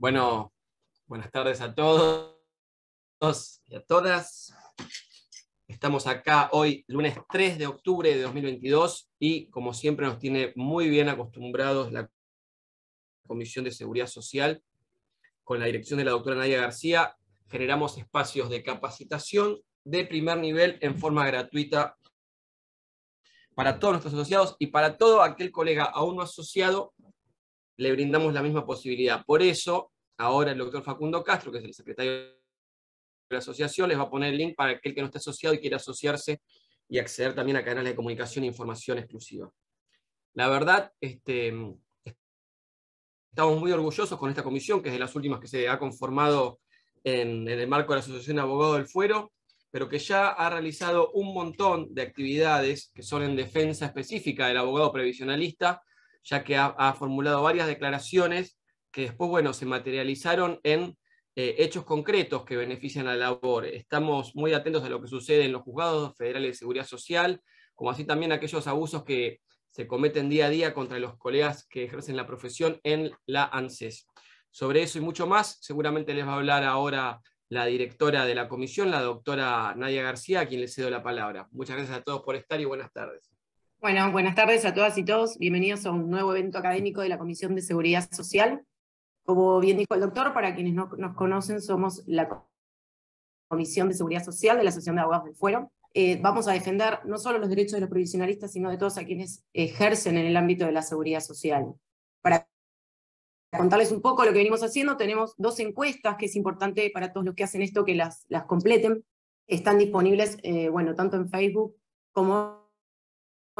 Bueno, buenas tardes a todos y a todas. Estamos acá hoy, lunes 3 de octubre de 2022, y como siempre nos tiene muy bien acostumbrados la Comisión de Seguridad Social, con la dirección de la doctora Nadia García, generamos espacios de capacitación de primer nivel en forma gratuita para todos nuestros asociados y para todo aquel colega aún no asociado, le brindamos la misma posibilidad. Por eso, ahora el doctor Facundo Castro, que es el secretario de la asociación, les va a poner el link para aquel que no esté asociado y quiera asociarse y acceder también a canales de comunicación e información exclusiva. La verdad, estamos muy orgullosos con esta comisión, que es de las últimas que se ha conformado en el marco de la Asociación de Abogados del Fuero, pero que ya ha realizado un montón de actividades que son en defensa específica del abogado previsionalista, ya que ha formulado varias declaraciones que después, bueno, se materializaron en hechos concretos que benefician a la labor. Estamos muy atentos a lo que sucede en los juzgados federales de seguridad social, como así también aquellos abusos que se cometen día a día contra los colegas que ejercen la profesión en la ANSES. Sobre eso y mucho más, seguramente les va a hablar ahora la directora de la comisión, la doctora Nadia García, a quien le cedo la palabra. Muchas gracias a todos por estar y buenas tardes. Bueno, buenas tardes a todas y todos. Bienvenidos a un nuevo evento académico de la Comisión de Seguridad Social. Como bien dijo el doctor, para quienes no nos conocen, somos la Comisión de Seguridad Social de la Asociación de Abogados del Fuero. Vamos a defender no solo los derechos de los provisionalistas, sino de todos a quienes ejercen en el ámbito de la seguridad social. Para contarles un poco lo que venimos haciendo, tenemos 2 encuestas que es importante para todos los que hacen esto que las completen. Están disponibles, bueno, tanto en Facebook como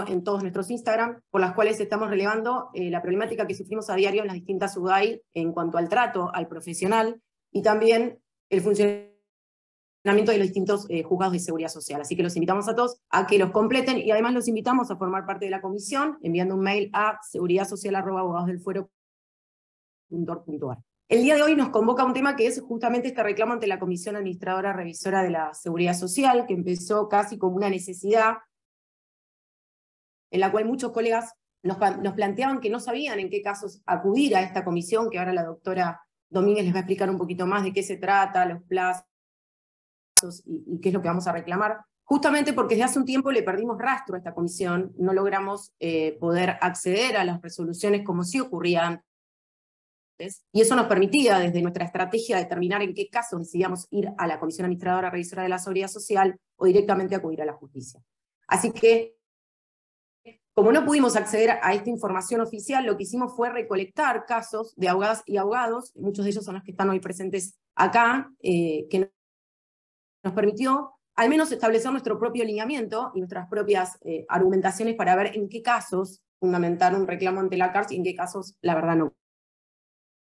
en todos nuestros Instagram, por las cuales estamos relevando la problemática que sufrimos a diario en las distintas UDAI en cuanto al trato al profesional y también el funcionamiento de los distintos juzgados de seguridad social. Así que los invitamos a todos a que los completen y además los invitamos a formar parte de la comisión enviando un mail a seguridadzsocial@abogadosdelfuero.org.ar. El día de hoy nos convoca un tema que es justamente este reclamo ante la Comisión Administradora Revisora de la Seguridad Social, que empezó casi como una necesidad, en la cual muchos colegas nos planteaban que no sabían en qué casos acudir a esta comisión, que ahora la doctora Domínguez les va a explicar un poquito más de qué se trata, los plazos y qué es lo que vamos a reclamar. Justamente porque desde hace un tiempo le perdimos rastro a esta comisión, no logramos poder acceder a las resoluciones como sí ocurría antes, y eso nos permitía desde nuestra estrategia determinar en qué casos decidíamos ir a la Comisión Administradora Revisora de la Seguridad Social o directamente acudir a la justicia. Así que, como no pudimos acceder a esta información oficial, lo que hicimos fue recolectar casos de abogadas y abogados, muchos de ellos son los que están hoy presentes acá, que nos permitió al menos establecer nuestro propio lineamiento y nuestras propias argumentaciones para ver en qué casos fundamentar un reclamo ante la cárcel y en qué casos la verdad no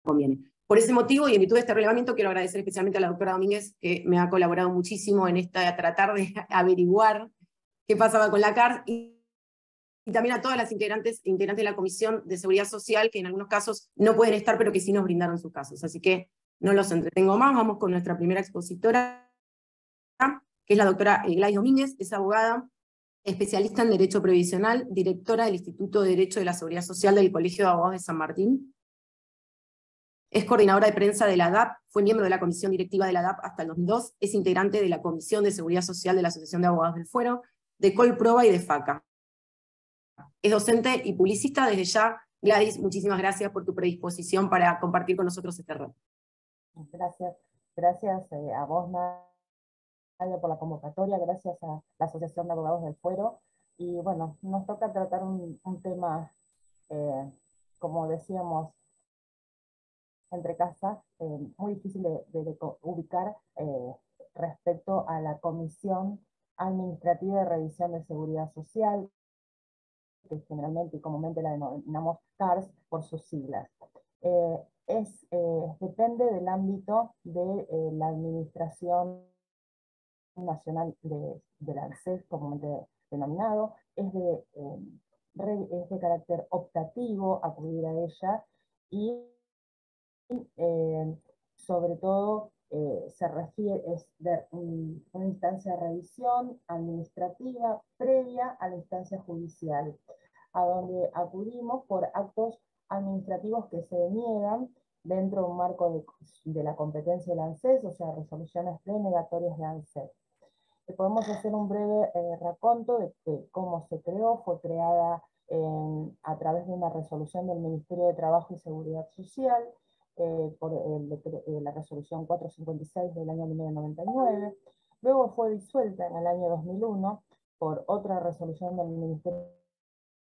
conviene. Por ese motivo, y en virtud de este relevamiento, quiero agradecer especialmente a la doctora Domínguez, que me ha colaborado muchísimo en tratar de averiguar qué pasaba con la cárcel, y también a todas las integrantes de la Comisión de Seguridad Social, que en algunos casos no pueden estar, pero que sí nos brindaron sus casos. Así que no los entretengo más, vamos con nuestra primera expositora, que es la doctora Gladys Domínguez, es abogada, especialista en Derecho Previsional, directora del Instituto de Derecho de la Seguridad Social del Colegio de Abogados de San Martín. Es coordinadora de prensa de la ADAP, fue miembro de la comisión directiva de la ADAP hasta el 2002, es integrante de la Comisión de Seguridad Social de la Asociación de Abogados del Fuero, de Colproba y de FACA. Es docente y publicista. Desde ya, Gladys, muchísimas gracias por tu predisposición para compartir con nosotros este reto. Gracias a vos, Nadia, por la convocatoria, gracias a la Asociación de Abogados del Fuero. Y bueno, nos toca tratar un tema, como decíamos, entre casas, muy difícil de ubicar respecto a la Comisión Administrativa de Revisión de Seguridad Social, que generalmente y comúnmente la denominamos CARS por sus siglas. Depende del ámbito de la Administración Nacional de la ANSES, comúnmente denominado, es de carácter optativo acudir a ella y sobre todo se refiere, es una instancia de revisión administrativa previa a la instancia judicial, a donde acudimos por actos administrativos que se deniegan dentro de un marco de la competencia del ANSES, o sea, resoluciones denegatorias de ANSES. Podemos hacer un breve raconto de cómo se creó. Fue creada a través de una resolución del Ministerio de Trabajo y Seguridad Social, por la resolución 456 del año 1999. Luego fue disuelta en el año 2001 por otra resolución del Ministerio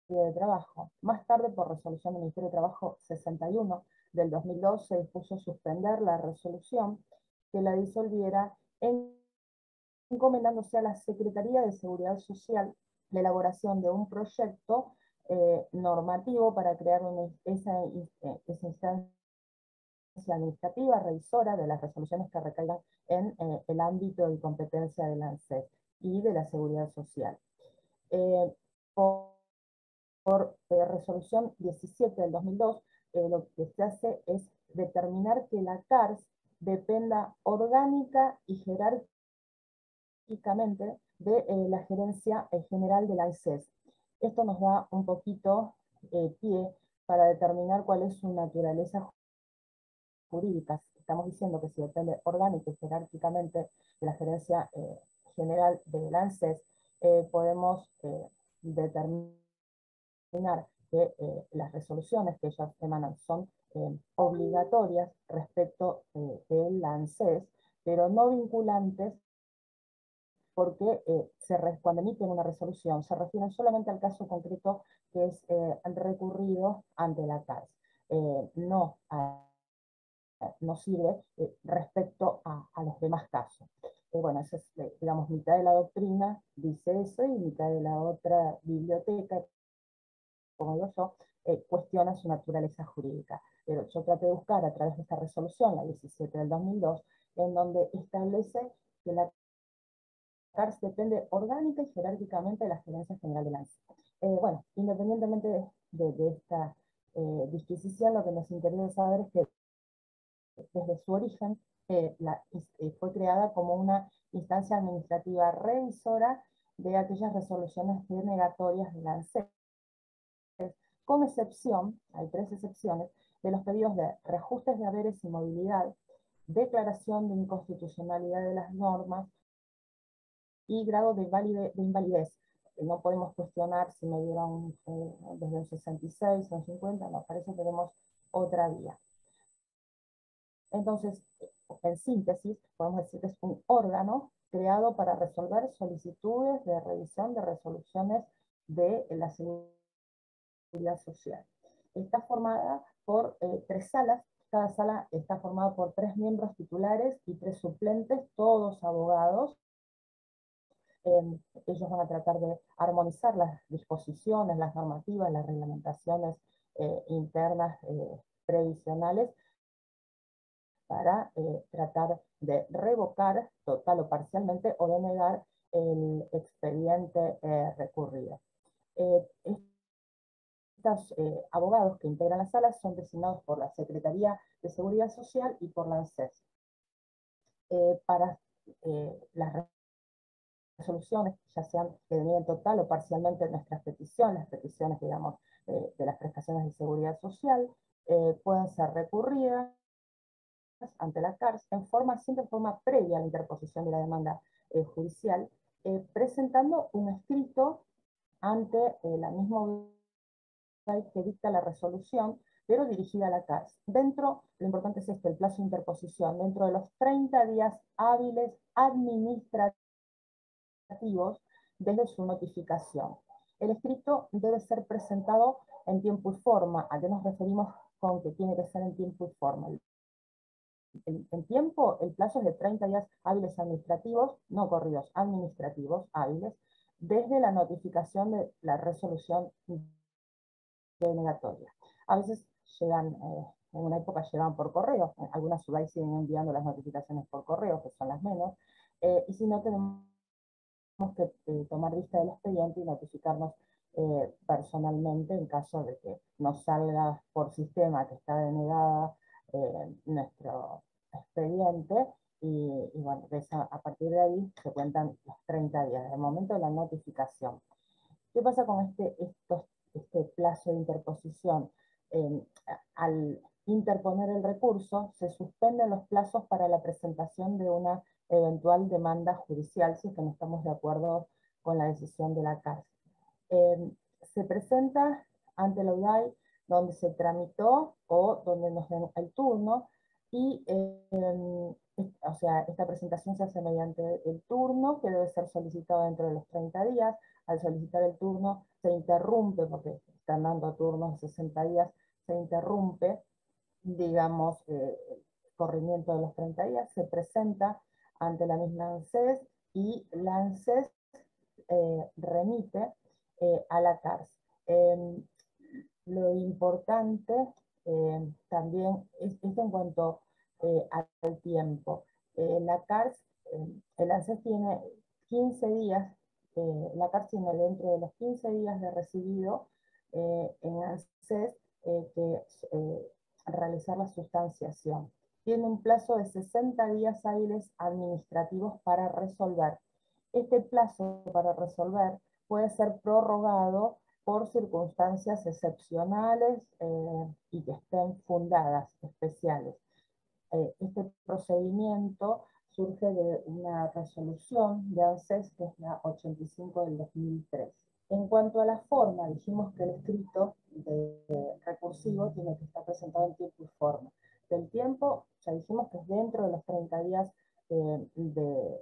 de Trabajo. Más tarde, por resolución del Ministerio de Trabajo 61 del 2002, se dispuso suspender la resolución que la disolviera, encomendándose a la Secretaría de Seguridad Social la elaboración de un proyecto normativo para crear esa instancia administrativa revisora de las resoluciones que recaigan en el ámbito de competencia del ANSES y de la Seguridad Social. Por resolución 17 del 2002, lo que se hace es determinar que la CARS dependa orgánica y jerárquicamente de la Gerencia General del ANSES. Esto nos da un poquito pie para determinar cuál es su naturaleza jurídica. Estamos diciendo que si depende orgánica y jerárquicamente de la Gerencia General del ANSES, podemos determinar que las resoluciones que ellos emanan son obligatorias respecto del ANSES, pero no vinculantes, porque cuando emiten una resolución se refieren solamente al caso concreto que es recurrido ante la CARS, no sirve respecto a los demás casos. Bueno, eso es, digamos, mitad de la doctrina dice eso y mitad de la otra biblioteca, como digo yo, cuestiona su naturaleza jurídica. Pero yo traté de buscar a través de esta resolución, la 17 del 2002, en donde establece que la CARS depende orgánica y jerárquicamente de la Gerencia General del ANSES. Bueno, independientemente de esta disquisición, lo que nos interesa saber es que desde su origen fue creada como una instancia administrativa revisora de aquellas resoluciones denegatorias del ANSES, con excepción, hay 3 excepciones, de los pedidos de reajustes de haberes y movilidad, declaración de inconstitucionalidad de las normas y grado de invalidez. No podemos cuestionar si me dieron desde un 66 o un 50, no, parece que tenemos otra vía. Entonces, en síntesis, podemos decir que es un órgano creado para resolver solicitudes de revisión de resoluciones de la Seguridad Social. Está formada por 3 salas. Cada sala está formada por 3 miembros titulares y 3 suplentes, todos abogados. Ellos van a tratar de armonizar las disposiciones, las normativas, las reglamentaciones internas previsionales para tratar de revocar total o parcialmente o denegar el expediente recurrido. Estos abogados que integran las salas son designados por la Secretaría de Seguridad Social y por la ANSES. Para las resoluciones, ya sean que deneguen total o parcialmente nuestras peticiones, las peticiones, digamos, de las prestaciones de seguridad social, pueden ser recurridas ante la CARS siempre en forma previa a la interposición de la demanda judicial, presentando un escrito ante la misma que dicta la resolución, pero dirigida a la CARS. Lo importante es el plazo de interposición, dentro de los 30 días hábiles administrativos desde su notificación. El escrito debe ser presentado en tiempo y forma. ¿A qué nos referimos con que tiene que ser en tiempo y forma? En tiempo, el plazo es de 30 días hábiles administrativos, no corridos, administrativos hábiles, desde la notificación de la resolución denegatoria. A veces llegan, en una época llegaban por correo, algunas ciudades siguen enviando las notificaciones por correo, que son las menos, y si no, tenemos que tomar vista del expediente y notificarnos personalmente en caso de que nos salga por sistema que está denegada nuestro expediente, y bueno, a partir de ahí se cuentan los 30 días, desde el momento de la notificación. ¿Qué pasa con este plazo de interposición? Al interponer el recurso, se suspenden los plazos para la presentación de una eventual demanda judicial, si es que no estamos de acuerdo con la decisión de la cárcel. Se presenta ante la UDAI donde se tramitó o donde nos den el turno, y o sea, esta presentación se hace mediante el turno, que debe ser solicitado dentro de los 30 días. Al solicitar el turno se interrumpe, porque están dando turnos de 60 días, se interrumpe, digamos, el corrimiento de los 30 días, se presenta ante la misma ANSES, y la ANSES remite a la cárcel. Lo importante también es en cuanto al tiempo. La cárcel, el ANSES tiene 15 días, la cárcel tiene dentro de los 15 días de recibido en ANSES que realizar la sustanciación. Tiene un plazo de 60 días hábiles administrativos para resolver. Este plazo para resolver puede ser prorrogado por circunstancias excepcionales y que estén fundadas, especiales. Este procedimiento surge de una resolución de ANSES, que es la 85 del 2003. En cuanto a la forma, dijimos que el escrito recursivo tiene que estar presentado en tiempo y forma. Del tiempo, ya dijimos que es dentro de los 30 días de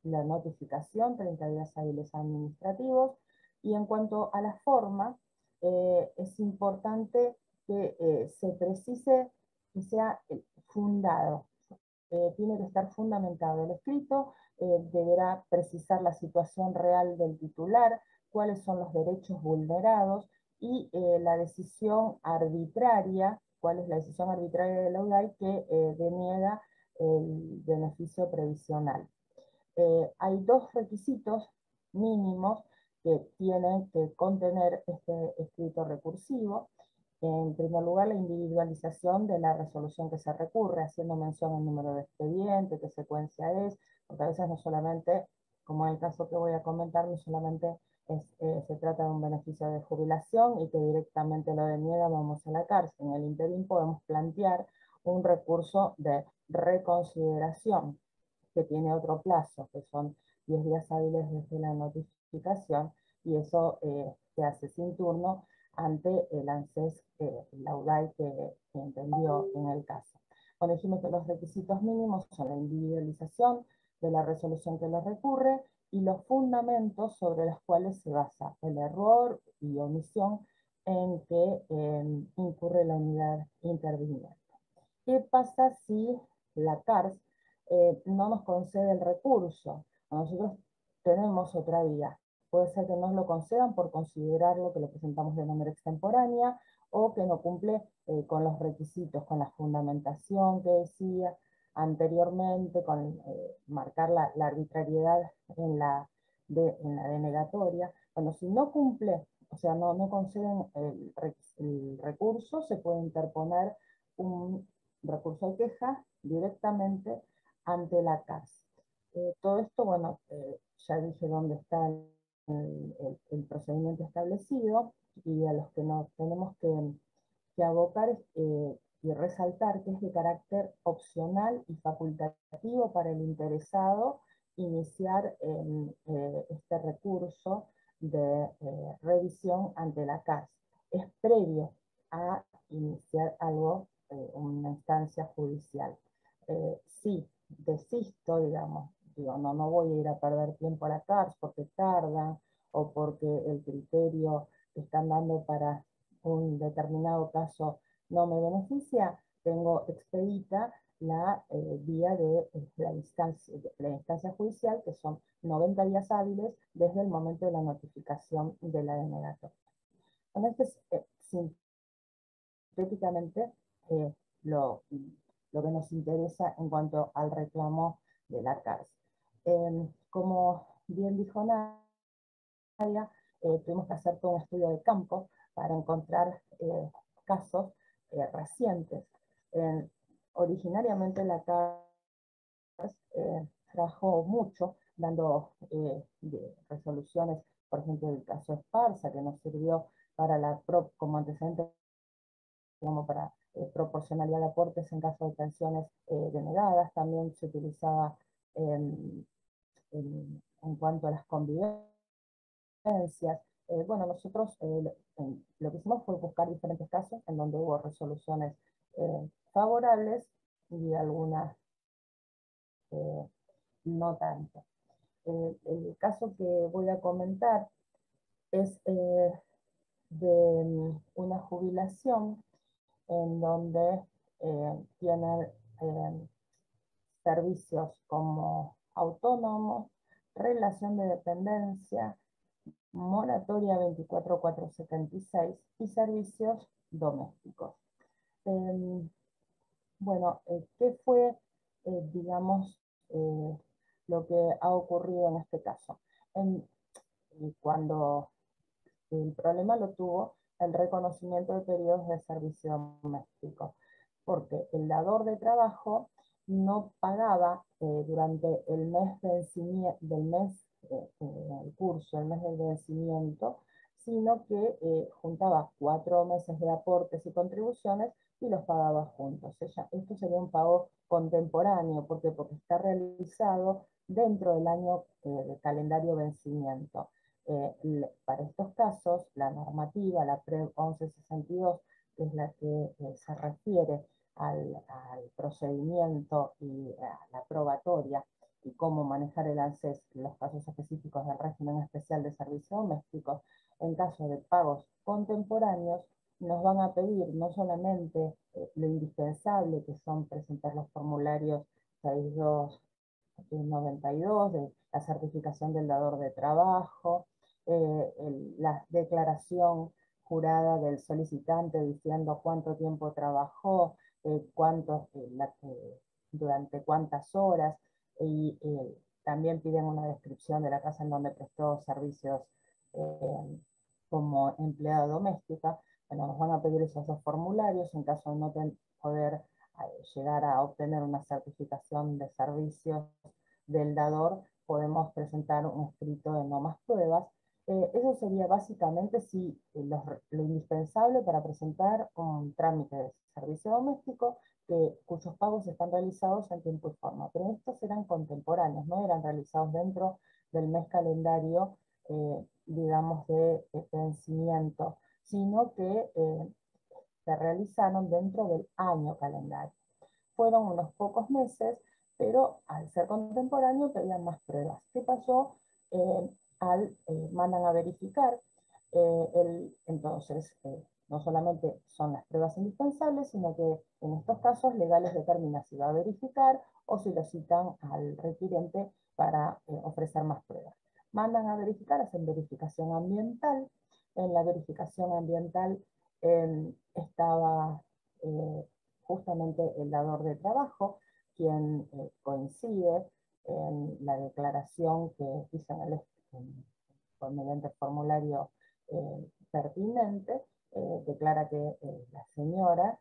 la notificación, 30 días hábiles administrativos. Y en cuanto a la forma, es importante que se precise que sea fundado. Tiene que estar fundamentado el escrito, deberá precisar la situación real del titular, cuáles son los derechos vulnerados, y la decisión arbitraria, cuál es la decisión arbitraria de la UDAI que deniega el beneficio previsional. Hay dos requisitos mínimos que tienen que contener este escrito recursivo. En primer lugar, la individualización de la resolución que se recurre, haciendo mención al número de expediente, qué secuencia es, porque a veces no solamente, como en el caso que voy a comentar, no solamente se trata de un beneficio de jubilación y que directamente lo deniega, vamos a la cárcel. En el interín podemos plantear un recurso de reconsideración, que tiene otro plazo, que son 10 días hábiles desde la notificación, y eso se hace sin turno ante el ANSES, la UDAI que entendió en el caso. Bueno, dijimos que los requisitos mínimos son la individualización de la resolución que lo recurre y los fundamentos sobre los cuales se basa el error y omisión en que incurre la unidad interviniente. ¿Qué pasa si la CARS no nos concede el recurso? Nosotros tenemos otra vía. Puede ser que nos lo concedan por considerarlo que lo presentamos de manera extemporánea, o que no cumple con los requisitos, con la fundamentación que decía anteriormente, con marcar la arbitrariedad en la denegatoria. Bueno, si no cumple, o sea, no conceden el recurso, se puede interponer un recurso de queja directamente ante la CARS. Todo esto, bueno, ya dije dónde está el procedimiento establecido, y a los que nos tenemos que abocar y resaltar que es de carácter opcional y facultativo para el interesado iniciar este recurso de revisión ante la CARS. Es previo a iniciar algo, una instancia judicial. Si desisto, digamos, digo, no voy a ir a perder tiempo a la CARS porque tarda, o porque el criterio que están dando para un determinado caso no me beneficia, tengo expedita la vía de la instancia judicial, que son 90 días hábiles desde el momento de la notificación de la denegatoria. Con esto es sintéticamente lo que nos interesa en cuanto al reclamo de la CARS. Como bien dijo Nadia, tuvimos que hacer todo un estudio de campo para encontrar casos recientes. Originariamente la CARS trabajó mucho dando resoluciones, por ejemplo, el caso Esparza, que nos sirvió para la PROP como antecedente, como para proporcionalidad de aportes en caso de pensiones denegadas, también se utilizaba en cuanto a las convivencias. Bueno, nosotros lo que hicimos fue buscar diferentes casos en donde hubo resoluciones favorables y algunas no tanto. El caso que voy a comentar es de una jubilación en donde tienen servicios como autónomos, relación de dependencia, moratoria 24476 y servicios domésticos. Bueno, ¿qué fue, digamos, lo que ha ocurrido en este caso? Cuando el problema lo tuvo el reconocimiento de periodos de servicio doméstico, porque el dador de trabajo no pagaba durante el mes del mes, el curso, el mes del vencimiento, sino que juntaba 4 meses de aportes y contribuciones y los pagaba juntos. Esto sería un pago contemporáneo, porque está realizado dentro del año de calendario vencimiento. Para estos casos, la normativa, la PREV 1162, que es la que se refiere al procedimiento y a la probatoria y cómo manejar el ANSES en los casos específicos del régimen especial de servicios domésticos, en caso de pagos contemporáneos, nos van a pedir no solamente lo indispensable, que son presentar los formularios 6292 de la certificación del dador de trabajo, la declaración jurada del solicitante diciendo cuánto tiempo trabajó, durante cuántas horas, y también piden una descripción de la casa en donde prestó servicios como empleada doméstica. Bueno, nos van a pedir esos 2 formularios en caso de no poder llegar a obtener una certificación de servicios del dador, podemos presentar un escrito de no más pruebas. Eso sería básicamente lo indispensable para presentar un trámite de servicio doméstico cuyos pagos están realizados en tiempo y forma. Pero estos eran contemporáneos, no eran realizados dentro del mes calendario, digamos, de vencimiento, sino que se realizaron dentro del año calendario. Fueron unos pocos meses, pero al ser contemporáneo pedían más pruebas. ¿Qué pasó? Mandan a verificar, entonces no solamente son las pruebas indispensables, sino que en estos casos legales determina si va a verificar o si lo citan al requirente para ofrecer más pruebas. Mandan a verificar, hacen verificación ambiental. En la verificación ambiental estaba justamente el dador de trabajo, quien coincide en la declaración que hizo mediante el formulario pertinente, declara que la señora,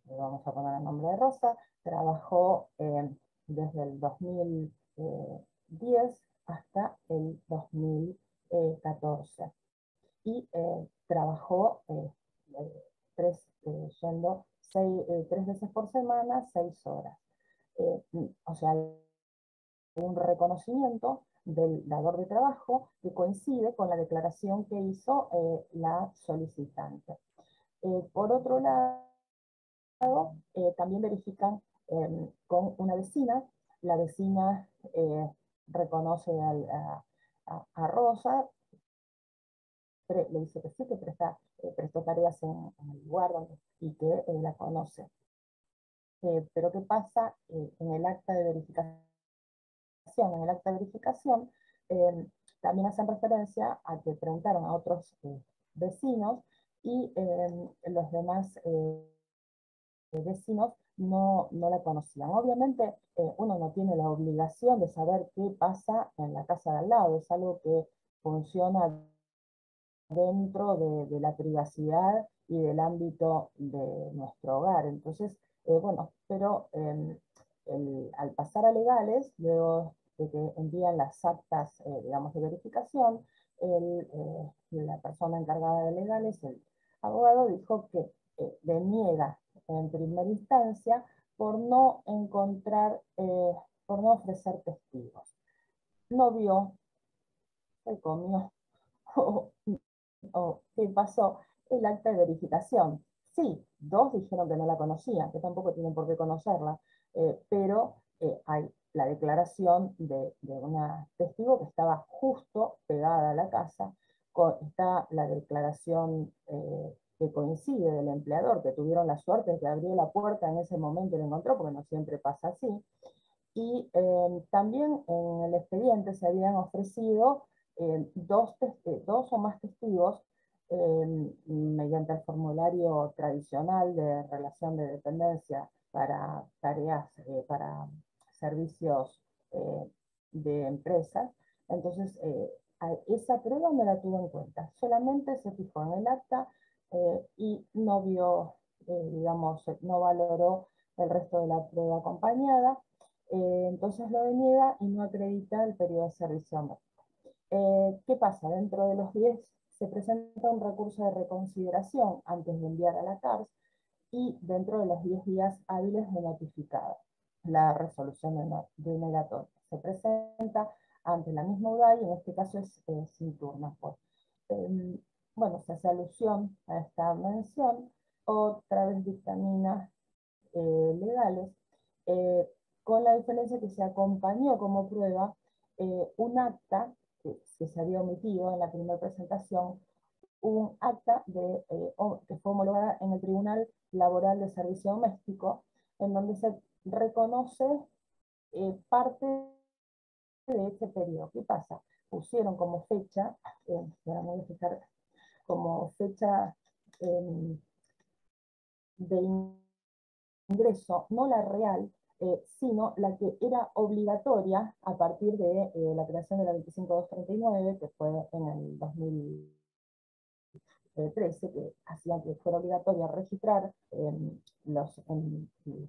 le vamos a poner el nombre de Rosa, trabajó desde el 2010 hasta el 2014 y trabajó 3 veces por semana, 6 horas. O sea, un reconocimiento del dador de trabajo que coincide con la declaración que hizo la solicitante. Por otro lado, también verifican con una vecina. La vecina reconoce a Rosa, le dice que sí, que prestó tareas en el lugar y que la conoce. Pero ¿qué pasa en el acta de verificación? En el acta de verificación también hacen referencia a que preguntaron a otros vecinos y los demás vecinos no la conocían. Obviamente uno no tiene la obligación de saber qué pasa en la casa de al lado, es algo que funciona dentro de la privacidad y del ámbito de nuestro hogar. Entonces, bueno, pero al pasar a legales, luego de que envían las actas, digamos, de verificación, la persona encargada de legales, el abogado, dijo que deniega en primera instancia por no encontrar, por no ofrecer testigos. No vio, se comió, o qué pasó, el acta de verificación. Sí, dos dijeron que no la conocían, que tampoco tienen por qué conocerla, pero hay la declaración de una testigo que estaba justo pegada a la casa, está la declaración que coincide del empleador, que tuvieron la suerte de que abrió la puerta en ese momento y lo encontró, porque no siempre pasa así, y también en el expediente se habían ofrecido dos o más testigos mediante el formulario tradicional de relación de dependencia para tareas, para servicios de empresas. Entonces, esa prueba no la tuvo en cuenta, solamente se fijó en el acta y no vio, digamos, no valoró el resto de la prueba acompañada. Entonces lo deniega y no acredita el periodo de servicio. ¿Qué pasa? Dentro de los 10 se presenta un recurso de reconsideración antes de enviar a la CARS y dentro de los 10 días hábiles de notificado la resolución denegatoria. Se presenta ante la misma UDAI, y en este caso es sin turno. Pues. Bueno, se hace alusión a esta mención, otra vez dictamina legales, con la diferencia que se acompañó como prueba un acta que se había omitido en la primera presentación, un acta que fue homologada en el Tribunal Laboral de Servicio Doméstico, en donde se reconoce parte de este periodo. ¿Qué pasa? Pusieron como fecha, ahora me voy a fijar, como fecha de ingreso, no la real, sino la que era obligatoria a partir de la creación de la 25239, que fue en el 2013, que hacía que fuera obligatoria registrar los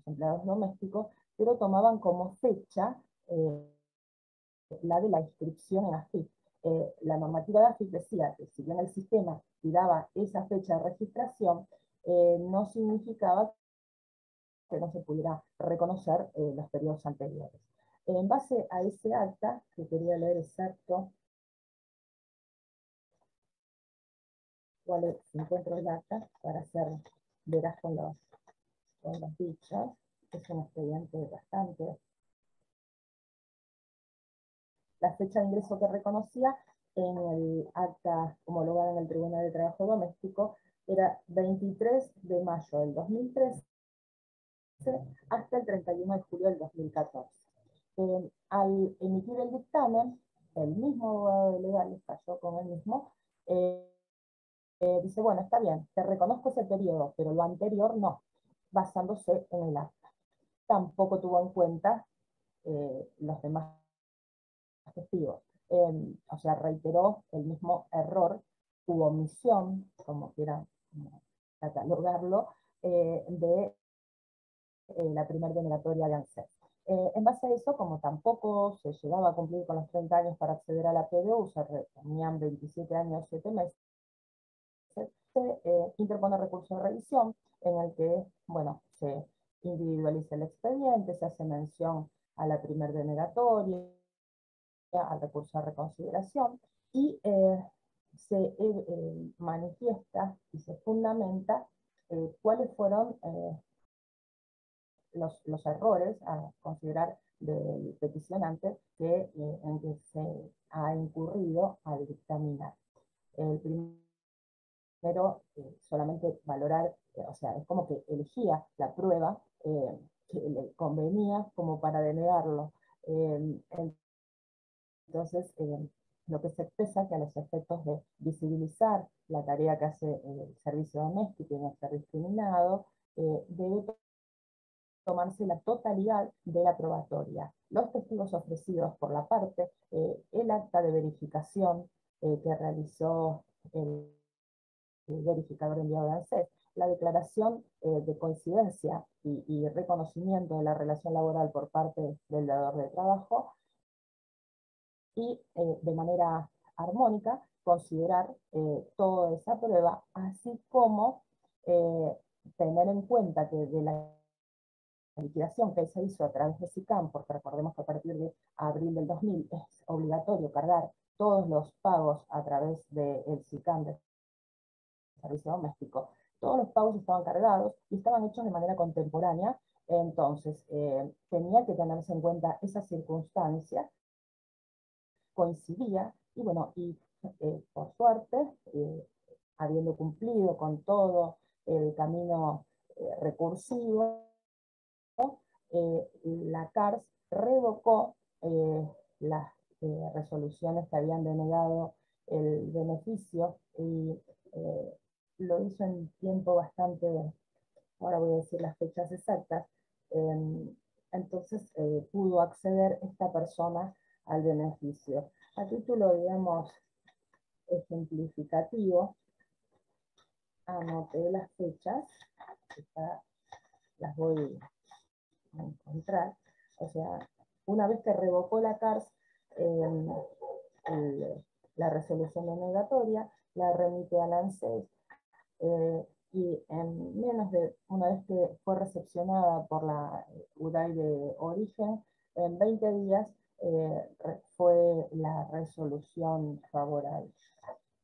empleados domésticos, pero tomaban como fecha la de la inscripción en AFIP. La normativa de AFIP decía que si bien el sistema tiraba esa fecha de registración, no significaba que no se pudiera reconocer los periodos anteriores. En base a ese acta, que quería leer exacto cuál es, si encuentro el acta, para hacer veraz con los dichos, es un expediente bastante. La fecha de ingreso que reconocía en el acta homologada en el Tribunal de Trabajo Doméstico era 23 de mayo del 2013 hasta el 31 de julio del 2014. Al emitir el dictamen, el mismo abogado de legales cayó con el mismo, dice, bueno, está bien, te reconozco ese periodo, pero lo anterior no, basándose en el acta. Tampoco tuvo en cuenta los demás testigos. O sea, reiteró el mismo error, u omisión, como quieran catalogarlo, de la primera denegatoria de ANSES. En base a eso, como tampoco se llegaba a cumplir con los 30 años para acceder a la PDU, se tenían 27 años, 7 meses, se interpone recurso de revisión en el que, bueno, se individualiza el expediente, se hace mención a la primera denegatoria, al recurso de reconsideración, y se manifiesta y se fundamenta cuáles fueron los errores a considerar del peticionante en que se ha incurrido al dictaminar. El primero, solamente valorar, o sea, es como que elegía la prueba que le convenía como para denegarlo. Entonces, lo que se expresa que a los efectos de visibilizar la tarea que hace el servicio doméstico y no ser discriminado, debe tomarse la totalidad de la probatoria. Los testigos ofrecidos por la parte, el acta de verificación que realizó el verificador enviado de ANSES, la declaración de coincidencia y reconocimiento de la relación laboral por parte del dador de trabajo, y de manera armónica considerar toda esa prueba, así como tener en cuenta que de la liquidación que se hizo a través de SICAM, porque recordemos que a partir de abril del 2000 es obligatorio cargar todos los pagos a través del SICAM, del servicio doméstico, todos los pagos estaban cargados y estaban hechos de manera contemporánea, entonces tenía que tenerse en cuenta esa circunstancia, coincidía, y bueno, y por suerte, habiendo cumplido con todo el camino recursivo, la CARS revocó las resoluciones que habían denegado el beneficio y lo hizo en tiempo bastante, ahora voy a decir las fechas exactas, entonces pudo acceder esta persona al beneficio. A título, digamos, ejemplificativo, anoté las fechas, las voy a encontrar, o sea, una vez que revocó la CARS la resolución denegatoria, la remite al ANSES, y en menos de una vez que fue recepcionada por la UDAI de origen, en 20 días fue la resolución favorable.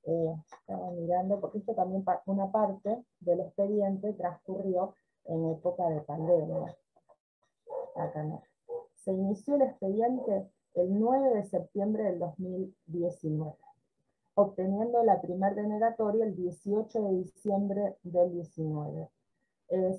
Estaba mirando, porque esto también una parte del expediente transcurrió en época de pandemia. Acá no. Se inició el expediente el 9 de septiembre del 2019, obteniendo la primer denegatoria el 18 de diciembre del 19.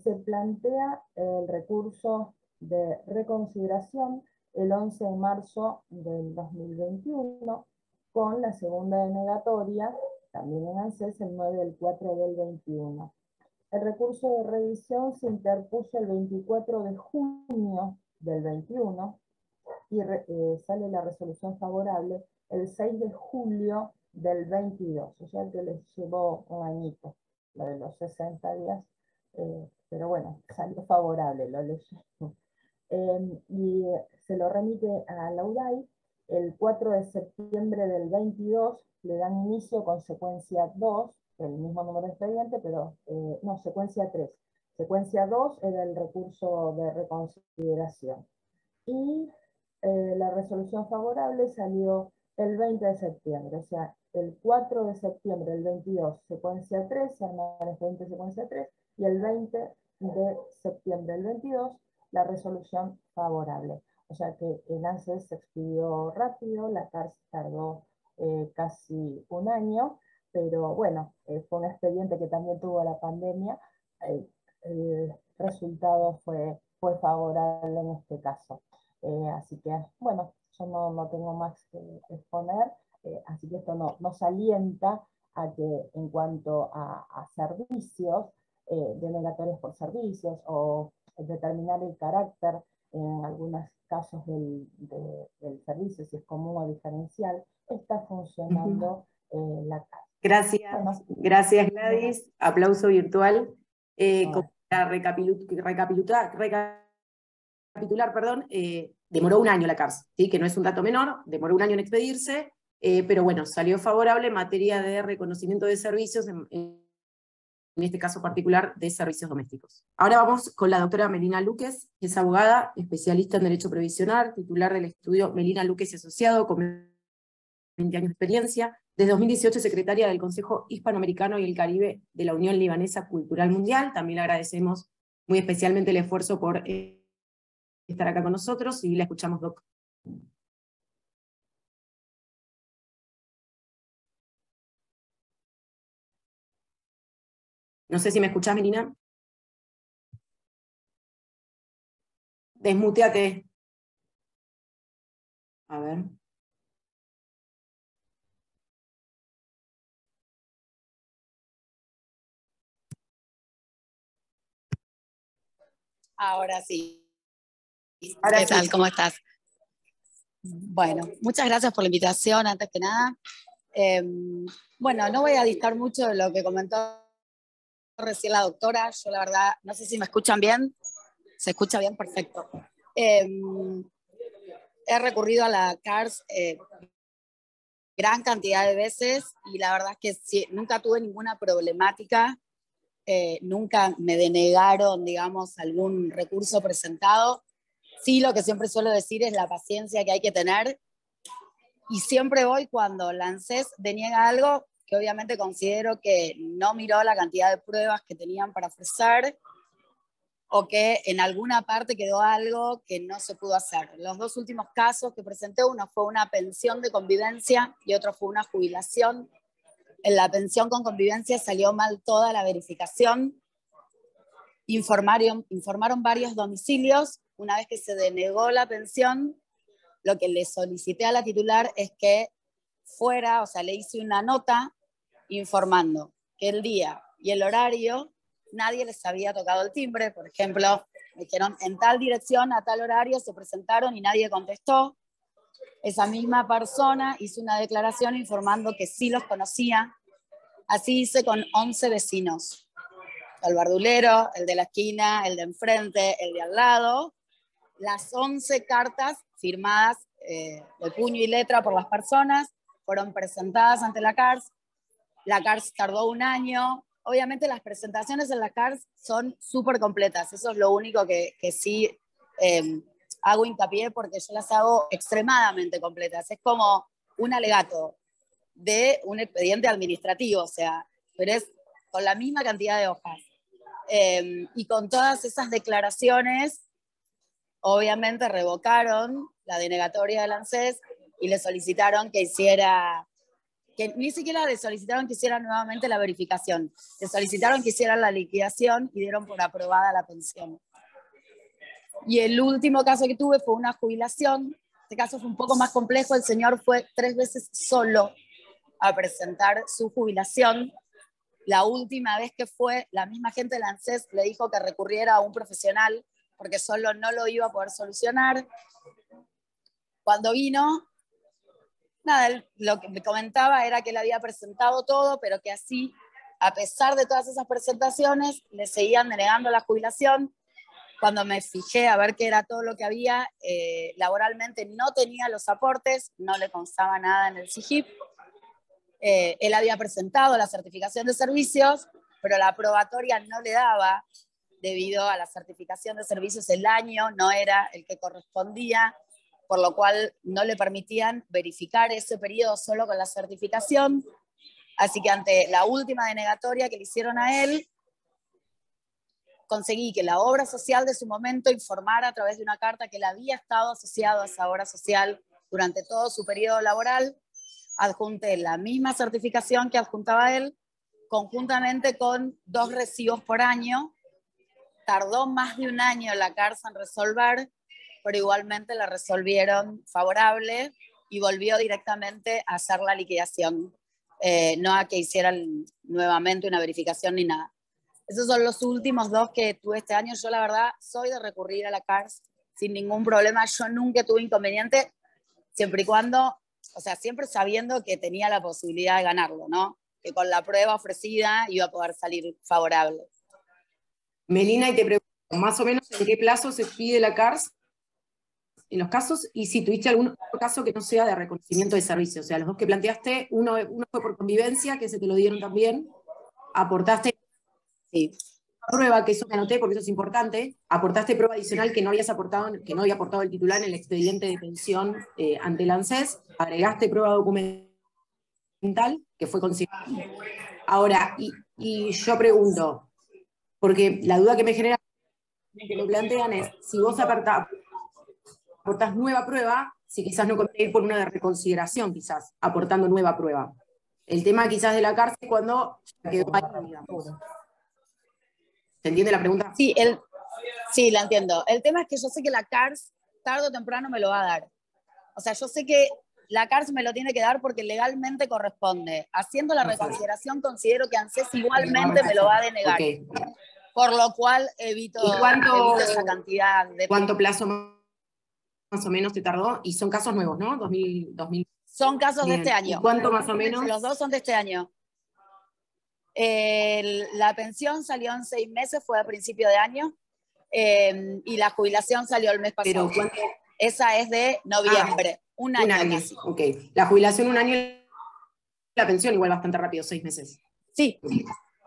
Se plantea el recurso de reconsideración el 11 de marzo del 2021, con la segunda denegatoria, también en ANSES, el 9 del 4 del 21. El recurso de revisión se interpuso el 24 de junio del 21 y sale la resolución favorable el 6 de julio del 22, o sea que les llevó un añito, lo de los 60 días, pero bueno, salió favorable, lo leyeron. Y se lo remite a la UDAI el 4 de septiembre del 22, le dan inicio con secuencia 2, el mismo número de expediente, pero no, secuencia 3. Secuencia 2 era el recurso de reconsideración. Y la resolución favorable salió el 20 de septiembre, o sea, el 4 de septiembre del 22, secuencia 3, se arma el expediente secuencia 3, y el 20 de septiembre del 22, la resolución favorable. O sea que el ANSES se expidió rápido, la CARS tardó casi un año, pero bueno, fue un expediente que también tuvo la pandemia, el resultado fue favorable en este caso. Así que, bueno, yo no tengo más que exponer, así que esto nos alienta a que en cuanto a servicios, denegatorios por servicios, o determinar el carácter en algunos casos del servicio, si es común o diferencial, está funcionando la CARS. Gracias, Bueno, gracias Gladys. Aplauso virtual. Para recapitular, demoró un año la CARS, ¿sí? Que no es un dato menor, demoró un año en expedirse, pero bueno, salió favorable en materia de reconocimiento de servicios, en este caso particular de servicios domésticos. Ahora vamos con la doctora Melina Luques, que es abogada, especialista en Derecho Previsional, titular del estudio Melina Luques y Asociado, con 20 años de experiencia. Desde 2018 secretaria del Consejo Hispanoamericano y el Caribe de la Unión Libanesa Cultural Mundial. También le agradecemos muy especialmente el esfuerzo por estar acá con nosotros, y la escuchamos, Doc. No sé si me escuchás, Melina. Desmuteate. A ver. Ahora sí. Ahora ¿Qué tal? sí. ¿Cómo estás? Bueno, muchas gracias por la invitación, antes que nada. Bueno, no voy a distar mucho de lo que comentó recién la doctora. Yo la verdad, no sé si me escuchan bien. ¿Se escucha bien? Perfecto. He recurrido a la CARS gran cantidad de veces y la verdad es que sí, nunca tuve ninguna problemática nunca me denegaron, digamos, algún recurso presentado. Sí, lo que siempre suelo decir es la paciencia que hay que tener. Y siempre voy cuando la ANSES deniega algo que obviamente considero que no miró la cantidad de pruebas que tenían para ofrecer o que en alguna parte quedó algo que no se pudo hacer. Los dos últimos casos que presenté, uno fue una pensión de convivencia y otro fue una jubilación. En la pensión con convivencia salió mal toda la verificación. Informaron varios domicilios. Una vez que se denegó la pensión, lo que le solicité a la titular es que fuera, o sea, le hice una nota informando que el día y el horario nadie les había tocado el timbre. Por ejemplo, me dijeron en tal dirección, a tal horario se presentaron y nadie contestó. Esa misma persona hizo una declaración informando que sí los conocía. Así hice con 11 vecinos. El verdulero, el de la esquina, el de enfrente, el de al lado. Las 11 cartas firmadas de puño y letra por las personas fueron presentadas ante la CARS. La CARS tardó un año. Obviamente las presentaciones en la CARS son súper completas. Eso es lo único que sí hago hincapié, porque yo las hago extremadamente completas. Es como un alegato de un expediente administrativo, o sea, pero es con la misma cantidad de hojas. Y con todas esas declaraciones, obviamente revocaron la denegatoria del ANSES y le solicitaron que hiciera, que ni siquiera le solicitaron que hiciera nuevamente la verificación, le solicitaron que hiciera la liquidación y dieron por aprobada la pensión. Y el último caso que tuve fue una jubilación. Este caso fue un poco más complejo. El señor fue 3 veces solo a presentar su jubilación. La última vez que fue, la misma gente del ANSES le dijo que recurriera a un profesional porque solo no lo iba a poder solucionar. Cuando vino, nada, lo que me comentaba era que él había presentado todo, pero que así, a pesar de todas esas presentaciones, le seguían denegando la jubilación. Cuando me fijé a ver qué era todo lo que había, laboralmente no tenía los aportes, no le constaba nada en el SIGIP. Él había presentado la certificación de servicios, pero la probatoria no le daba, debido a la certificación de servicios el año no era el que correspondía, por lo cual no le permitían verificar ese periodo solo con la certificación. Así que ante la última denegatoria que le hicieron a él, conseguí que la obra social de su momento informara a través de una carta que él había estado asociado a esa obra social durante todo su periodo laboral. Adjunté la misma certificación que adjuntaba él, conjuntamente con 2 recibos por año. Tardó más de un año la cárcel en resolver, pero igualmente la resolvieron favorable y volvió directamente a hacer la liquidación, no a que hicieran nuevamente una verificación ni nada. Esos son los últimos 2 que tuve este año. Yo la verdad soy de recurrir a la CARS sin ningún problema. Yo nunca tuve inconveniente, siempre y cuando, o sea, siempre sabiendo que tenía la posibilidad de ganarlo, ¿no? Que con la prueba ofrecida iba a poder salir favorable. Melina, y te pregunto, más o menos en qué plazo se pide la CARS en los casos, y si tuviste algún otro caso que no sea de reconocimiento de servicio. O sea, los 2 que planteaste, uno fue por convivencia, que se te lo dieron también, aportaste Sí. prueba, que eso me anoté porque eso es importante, aportaste prueba adicional que no había aportado el titular en el expediente de pensión ante el ANSES, agregaste prueba documental que fue considerada. Ahora, y yo pregunto, porque la duda que me genera, que me plantean es, si vos aportás nueva prueba, si quizás no conviene ir por una de reconsideración, quizás, aportando nueva prueba. El tema quizás de la cárcel cuando quedó ahí, digamos. ¿Se entiende la pregunta? Sí, sí, la entiendo. El tema es que yo sé que la CARS tarde o temprano me lo va a dar. O sea, yo sé que la CARS me lo tiene que dar porque legalmente corresponde. Haciendo la reconsideración, considero que ANSES igualmente me lo va a denegar. Okay. Por lo cual evito esa cantidad de... ¿Cuánto plazo más o menos te tardó? Y son casos nuevos, ¿no? 2000. Son casos Bien. de este año. ¿Y cuánto más o menos? Los 2 son de este año. La pensión salió en 6 meses, fue a principio de año, y la jubilación salió el mes pasado. Pero esa es de noviembre, un año casi. Ok, la jubilación 1 año, la pensión igual bastante rápido, 6 meses. Sí,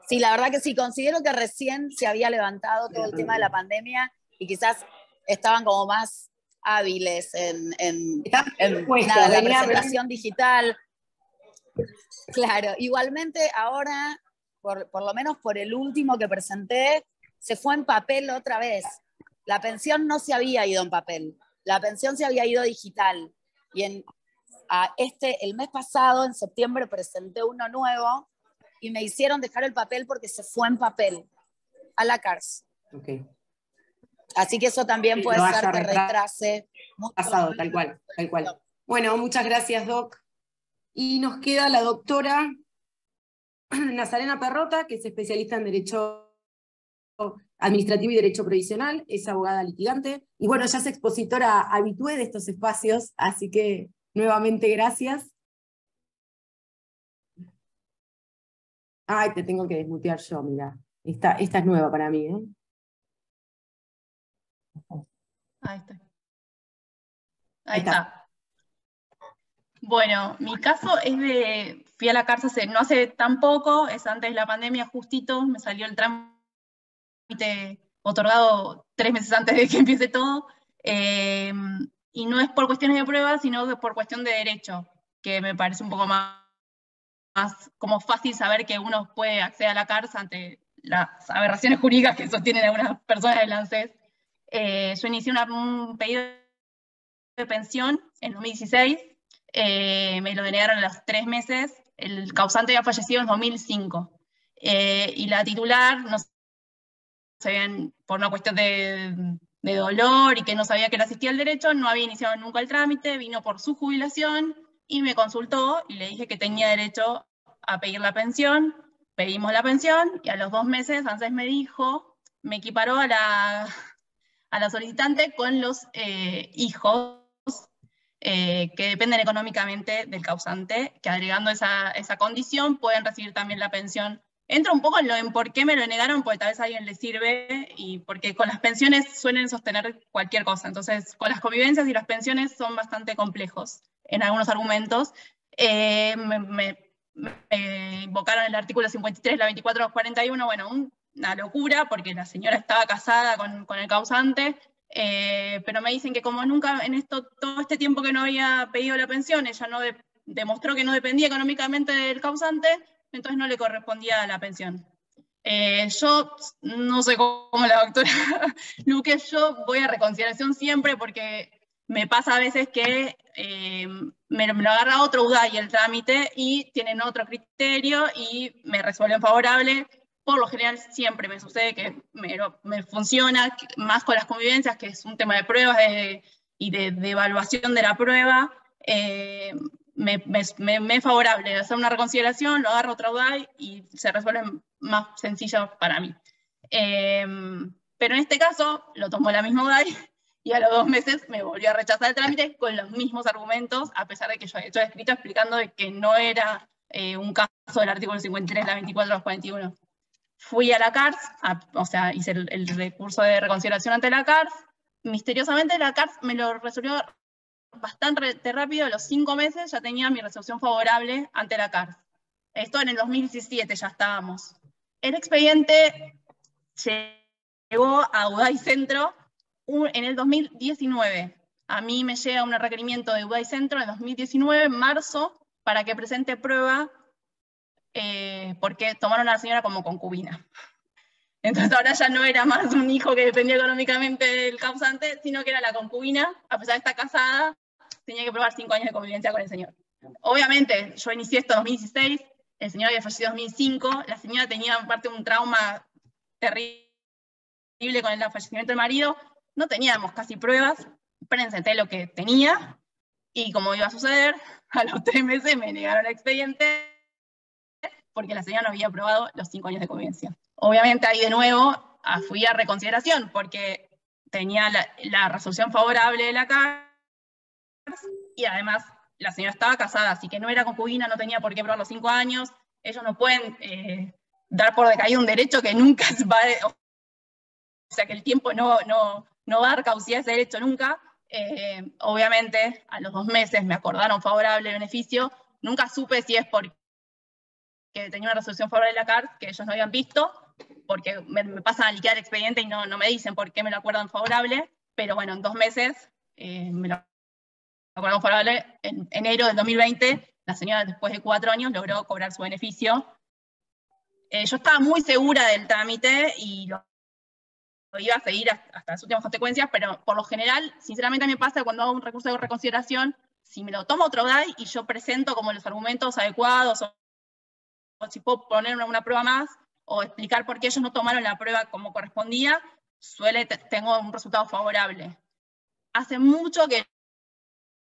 Sí, la verdad que sí, considero que recién se había levantado todo el tema de la pandemia y quizás estaban como más hábiles en nada, la presentación digital. Claro, igualmente ahora, por lo menos por el último que presenté, se fue en papel otra vez. La pensión no se había ido en papel, la pensión se había ido digital. Y el mes pasado, en septiembre, presenté uno nuevo y me hicieron dejar el papel porque se fue en papel a la cárcel. Okay. Así que eso también puede ser que retrase. Pasado, tal cual, tal cual. Bueno, muchas gracias, Doc. Y nos queda la doctora Nazarena Perrota, que es especialista en Derecho Administrativo y Derecho Provisional, es abogada litigante, y bueno, ya es expositora habitué de estos espacios, así que nuevamente gracias. Ay, te tengo que desmutear yo, mira. Esta es nueva para mí, ¿eh? Ahí está. Ahí está. Bueno, mi caso es fui a la cárcel no hace tan poco, es antes de la pandemia justito, me salió el trámite otorgado 3 meses antes de que empiece todo, y no es por cuestiones de prueba, sino por cuestión de derecho, que me parece un poco más como fácil saber que uno puede acceder a la cárcel ante las aberraciones jurídicas que sostienen algunas personas del ANSES. Yo inicié un pedido de pensión en 2016, me lo denegaron a los 3 meses, el causante había fallecido en 2005, y la titular, no sabían, por una cuestión de dolor y que no sabía que le asistía el derecho, no había iniciado nunca el trámite, vino por su jubilación y me consultó y le dije que tenía derecho a pedir la pensión, pedimos la pensión y a los 2 meses ANSES me dijo, me equiparó a la solicitante con los hijos que dependen económicamente del causante, que agregando esa condición pueden recibir también la pensión. Entra un poco en por qué me lo negaron, porque tal vez a alguien le sirve, y porque con las pensiones suelen sostener cualquier cosa. Entonces, con las convivencias y las pensiones son bastante complejos en algunos argumentos. Me invocaron el artículo 53, la 2441, bueno, una locura, porque la señora estaba casada con el causante, pero me dicen que como nunca en todo este tiempo que no había pedido la pensión, ella no demostró que no dependía económicamente del causante, entonces no le correspondía la pensión. Yo no sé cómo la doctora Luque, yo voy a reconsideración siempre porque me pasa a veces que me lo agarra otro UDAI el trámite y tienen otro criterio y me resuelven favorable. Por lo general siempre me sucede que me funciona, más con las convivencias, que es un tema de pruebas y de evaluación de la prueba. Me es favorable hacer una reconsideración, lo agarro otra UDAI y se resuelve más sencillo para mí. Pero en este caso lo tomó la misma UDAI y a los 2 meses me volvió a rechazar el trámite con los mismos argumentos, a pesar de que yo había hecho escrito explicando de que no era un caso del artículo 53, la 2441. Fui a la CARS, o sea, hice el recurso de reconsideración ante la CARS. Misteriosamente la CARS me lo resolvió bastante rápido, a los 5 meses ya tenía mi resolución favorable ante la CARS. Esto en el 2017 ya estábamos. El expediente llegó a UDAI Centro en el 2019. A mí me llega un requerimiento de UDAI Centro en el 2019, en marzo, para que presente prueba porque tomaron a la señora como concubina. Entonces ahora ya no era más un hijo que dependía económicamente del causante, sino que era la concubina, a pesar de estar casada, tenía que probar 5 años de convivencia con el señor. Obviamente, yo inicié esto en 2016, el señor había fallecido en 2005, la señora tenía aparte un trauma terrible con el fallecimiento del marido, no teníamos casi pruebas, presenté lo que tenía, y como iba a suceder, a los 3 meses me negaron el expediente, porque la señora no había aprobado los 5 años de convivencia. Obviamente ahí de nuevo fui a reconsideración, porque tenía la resolución favorable de la CARS, y además la señora estaba casada, así que no era concubina, no tenía por qué probar los 5 años, ellos no pueden dar por decaído un derecho que nunca va a... O sea, que el tiempo no va a dar caducidad ese derecho nunca. Obviamente, a los 2 meses me acordaron favorable el beneficio. Nunca supe si es porque que tenía una resolución favorable de la CARS que ellos no habían visto, porque me pasan a liquidar el expediente y no me dicen por qué me lo acuerdan favorable, pero bueno, en 2 meses me lo acuerdan favorable. En enero del 2020, la señora después de 4 años logró cobrar su beneficio. Yo estaba muy segura del trámite y lo iba a seguir hasta las últimas consecuencias, pero por lo general, sinceramente me pasa cuando hago un recurso de reconsideración, si me lo toma otro DAI y yo presento como los argumentos adecuados, o si puedo poner una prueba más, o explicar por qué ellos no tomaron la prueba como correspondía, tengo un resultado favorable. Hace mucho que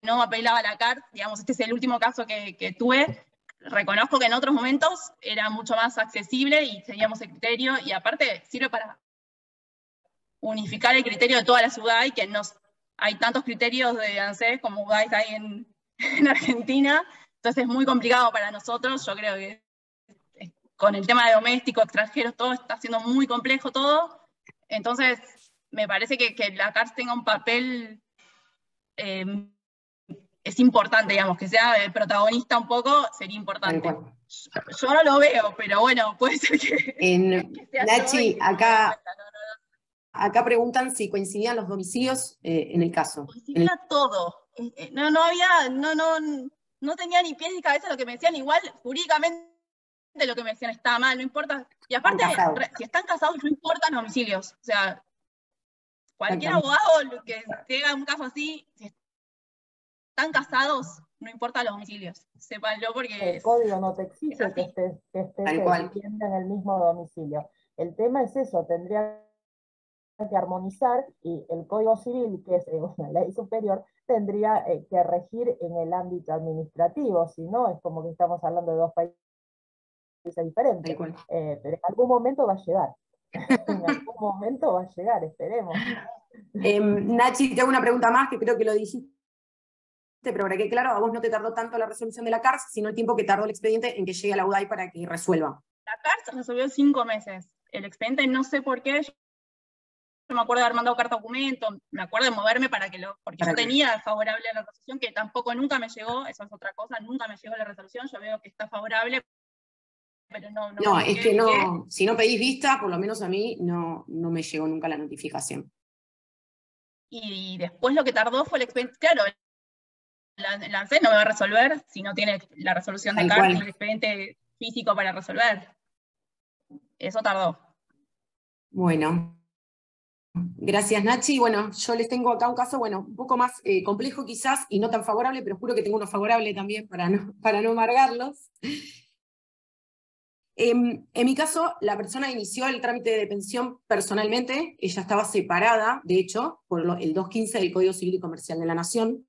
no apelaba a la CARS, digamos, este es el último caso que tuve. Reconozco que en otros momentos era mucho más accesible y seguíamos el criterio, y aparte sirve para unificar el criterio de toda la ciudad, y que hay tantos criterios de ANSES como UDAIs hay en Argentina, entonces es muy complicado para nosotros. Yo creo que con el tema de domésticos, extranjeros, todo está siendo muy complejo todo, entonces me parece que la CARS tenga un papel, es importante, digamos, que sea el protagonista un poco, sería importante. Yo no lo veo, pero bueno, puede ser que sea Nachi, acá preguntan si coincidían los domicilios en el caso. Coincidía todo. No tenía ni pies ni cabeza lo que me decían, igual jurídicamente lo que me decían estaba mal, no importa. Y aparte, si están casados, no importan los domicilios. O sea, cualquier abogado que tenga un caso así, si están casados, no importa los domicilios. Sépanlo, porque el código no te exige que estés viviendo en el mismo domicilio. El tema es eso, tendría que armonizar, y el Código Civil, que es una ley superior, tendría que regir en el ámbito administrativo, si no es como que estamos hablando de 2 países diferentes. Pero en algún momento va a llegar. En algún momento va a llegar, esperemos. Nachi, te hago una pregunta más, que creo que lo dijiste, pero para que claro, a vos no te tardó tanto la resolución de la CARS, sino el tiempo que tardó el expediente en que llegue a la UDAI para que resuelva. La CARS resolvió en 5 meses. El expediente no sé por qué. Yo me acuerdo de haber mandado carta documento, me acuerdo de moverme porque yo tenía favorable a la resolución, que tampoco nunca me llegó, eso es otra cosa, nunca me llegó la resolución. Yo veo que está favorable, pero no. No, es que no, si no pedís vista, por lo menos a mí no me llegó nunca la notificación. Y después lo que tardó fue el expediente. Claro, la ANSES no me va a resolver si no tiene la resolución de CARS y el expediente físico para resolver. Eso tardó. Bueno. Gracias, Nachi. Bueno, yo les tengo acá un caso, un poco más complejo quizás, y no tan favorable, pero juro que tengo uno favorable también para no amargarlos. En mi caso, la persona inició el trámite de pensión personalmente, ella estaba separada, de hecho, por el 215 del Código Civil y Comercial de la Nación.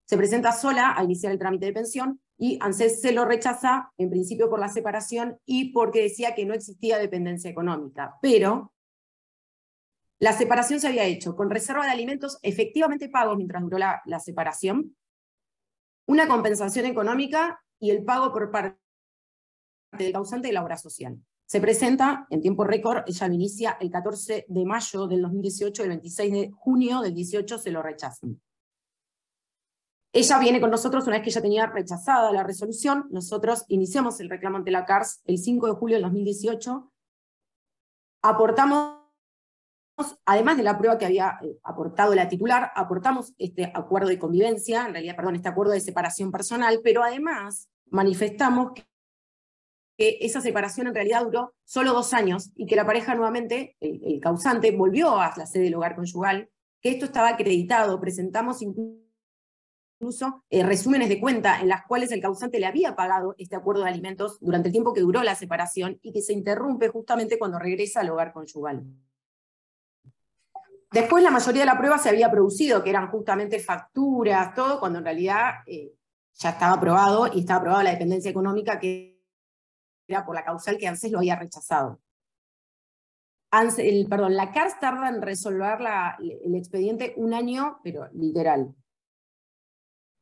Se presenta sola a iniciar el trámite de pensión, y ANSES se lo rechaza, en principio por la separación y porque decía que no existía dependencia económica, pero la separación se había hecho con reserva de alimentos efectivamente pagos mientras duró la separación, una compensación económica y el pago por parte del causante de la obra social. Se presenta en tiempo récord, ella lo inicia el 14 de mayo del 2018, el 26 de junio del 18 se lo rechazan. Ella viene con nosotros una vez que ella tenía rechazada la resolución, nosotros iniciamos el reclamo ante la CARS el 5 de julio del 2018, aportamos, además de la prueba que había aportado la titular, aportamos este acuerdo de convivencia, en realidad, perdón, este acuerdo de separación personal, pero además manifestamos que esa separación en realidad duró solo 2 años y que la pareja nuevamente, el causante, volvió a la sede del hogar conyugal, que esto estaba acreditado, presentamos incluso resúmenes de cuenta en las cuales el causante le había pagado este acuerdo de alimentos durante el tiempo que duró la separación y que se interrumpe justamente cuando regresa al hogar conyugal. Después la mayoría de la prueba se había producido, que eran justamente facturas, todo, cuando en realidad ya estaba aprobado, y estaba aprobada la dependencia económica, que era por la causal que ANSES lo había rechazado. La CARS tarda en resolver el expediente 1 año, pero literal.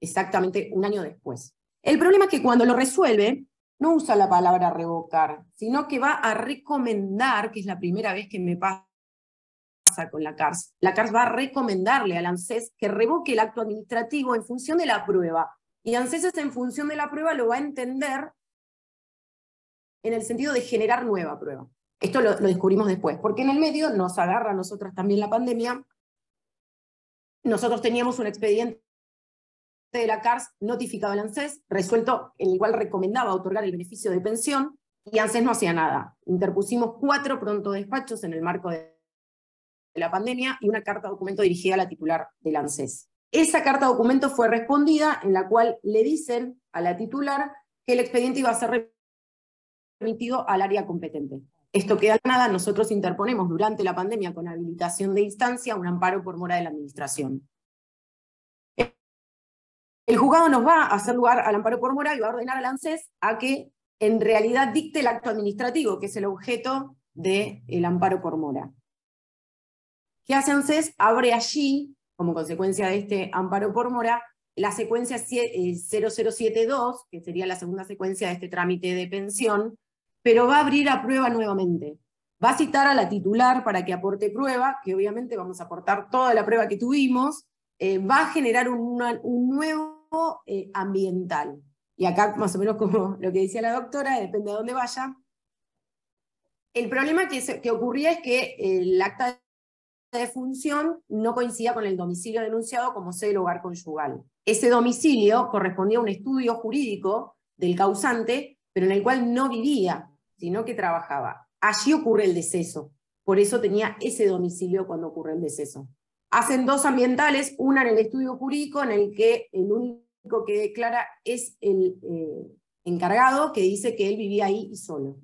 Exactamente 1 año después. El problema es que cuando lo resuelve, no usa la palabra revocar, sino que va a recomendar, que es la primera vez que me pasa con la CARS. La CARS va a recomendarle al ANSES que revoque el acto administrativo en función de la prueba. Y ANSES en función de la prueba lo va a entender en el sentido de generar nueva prueba. Esto lo descubrimos después, porque en el medio nos agarra a nosotras también la pandemia. Nosotros teníamos un expediente de la CARS notificado al ANSES, resuelto, en el cual recomendaba otorgar el beneficio de pensión, y ANSES no hacía nada. Interpusimos 4 pronto despachos en el marco de la pandemia y una carta documento dirigida a la titular del ANSES. Esa carta documento fue respondida, en la cual le dicen a la titular que el expediente iba a ser remitido al área competente. Esto queda nada, nosotros interponemos durante la pandemia con habilitación de instancia un amparo por mora de la administración. El juzgado nos va a hacer lugar al amparo por mora y va a ordenar al ANSES a que en realidad dicte el acto administrativo, que es el objeto del amparo por mora. ¿Qué hace ANSES? Abre allí, como consecuencia de este amparo por mora, la secuencia 0072, que sería la segunda secuencia de este trámite de pensión, pero va a abrir a prueba nuevamente. Va a citar a la titular para que aporte prueba, que obviamente vamos a aportar toda la prueba que tuvimos, va a generar un nuevo ambiental. Y acá, más o menos como lo que decía la doctora, depende de dónde vaya. El problema que ocurría es que el acta de función no coincidía con el domicilio denunciado como sede del hogar conyugal. Ese domicilio correspondía a un estudio jurídico del causante, pero en el cual no vivía, sino que trabajaba. Allí ocurre el deceso, por eso tenía ese domicilio cuando ocurre el deceso. Hacen 2 ambientales, una en el estudio jurídico, en el que el único que declara es el encargado, que dice que él vivía ahí y solo.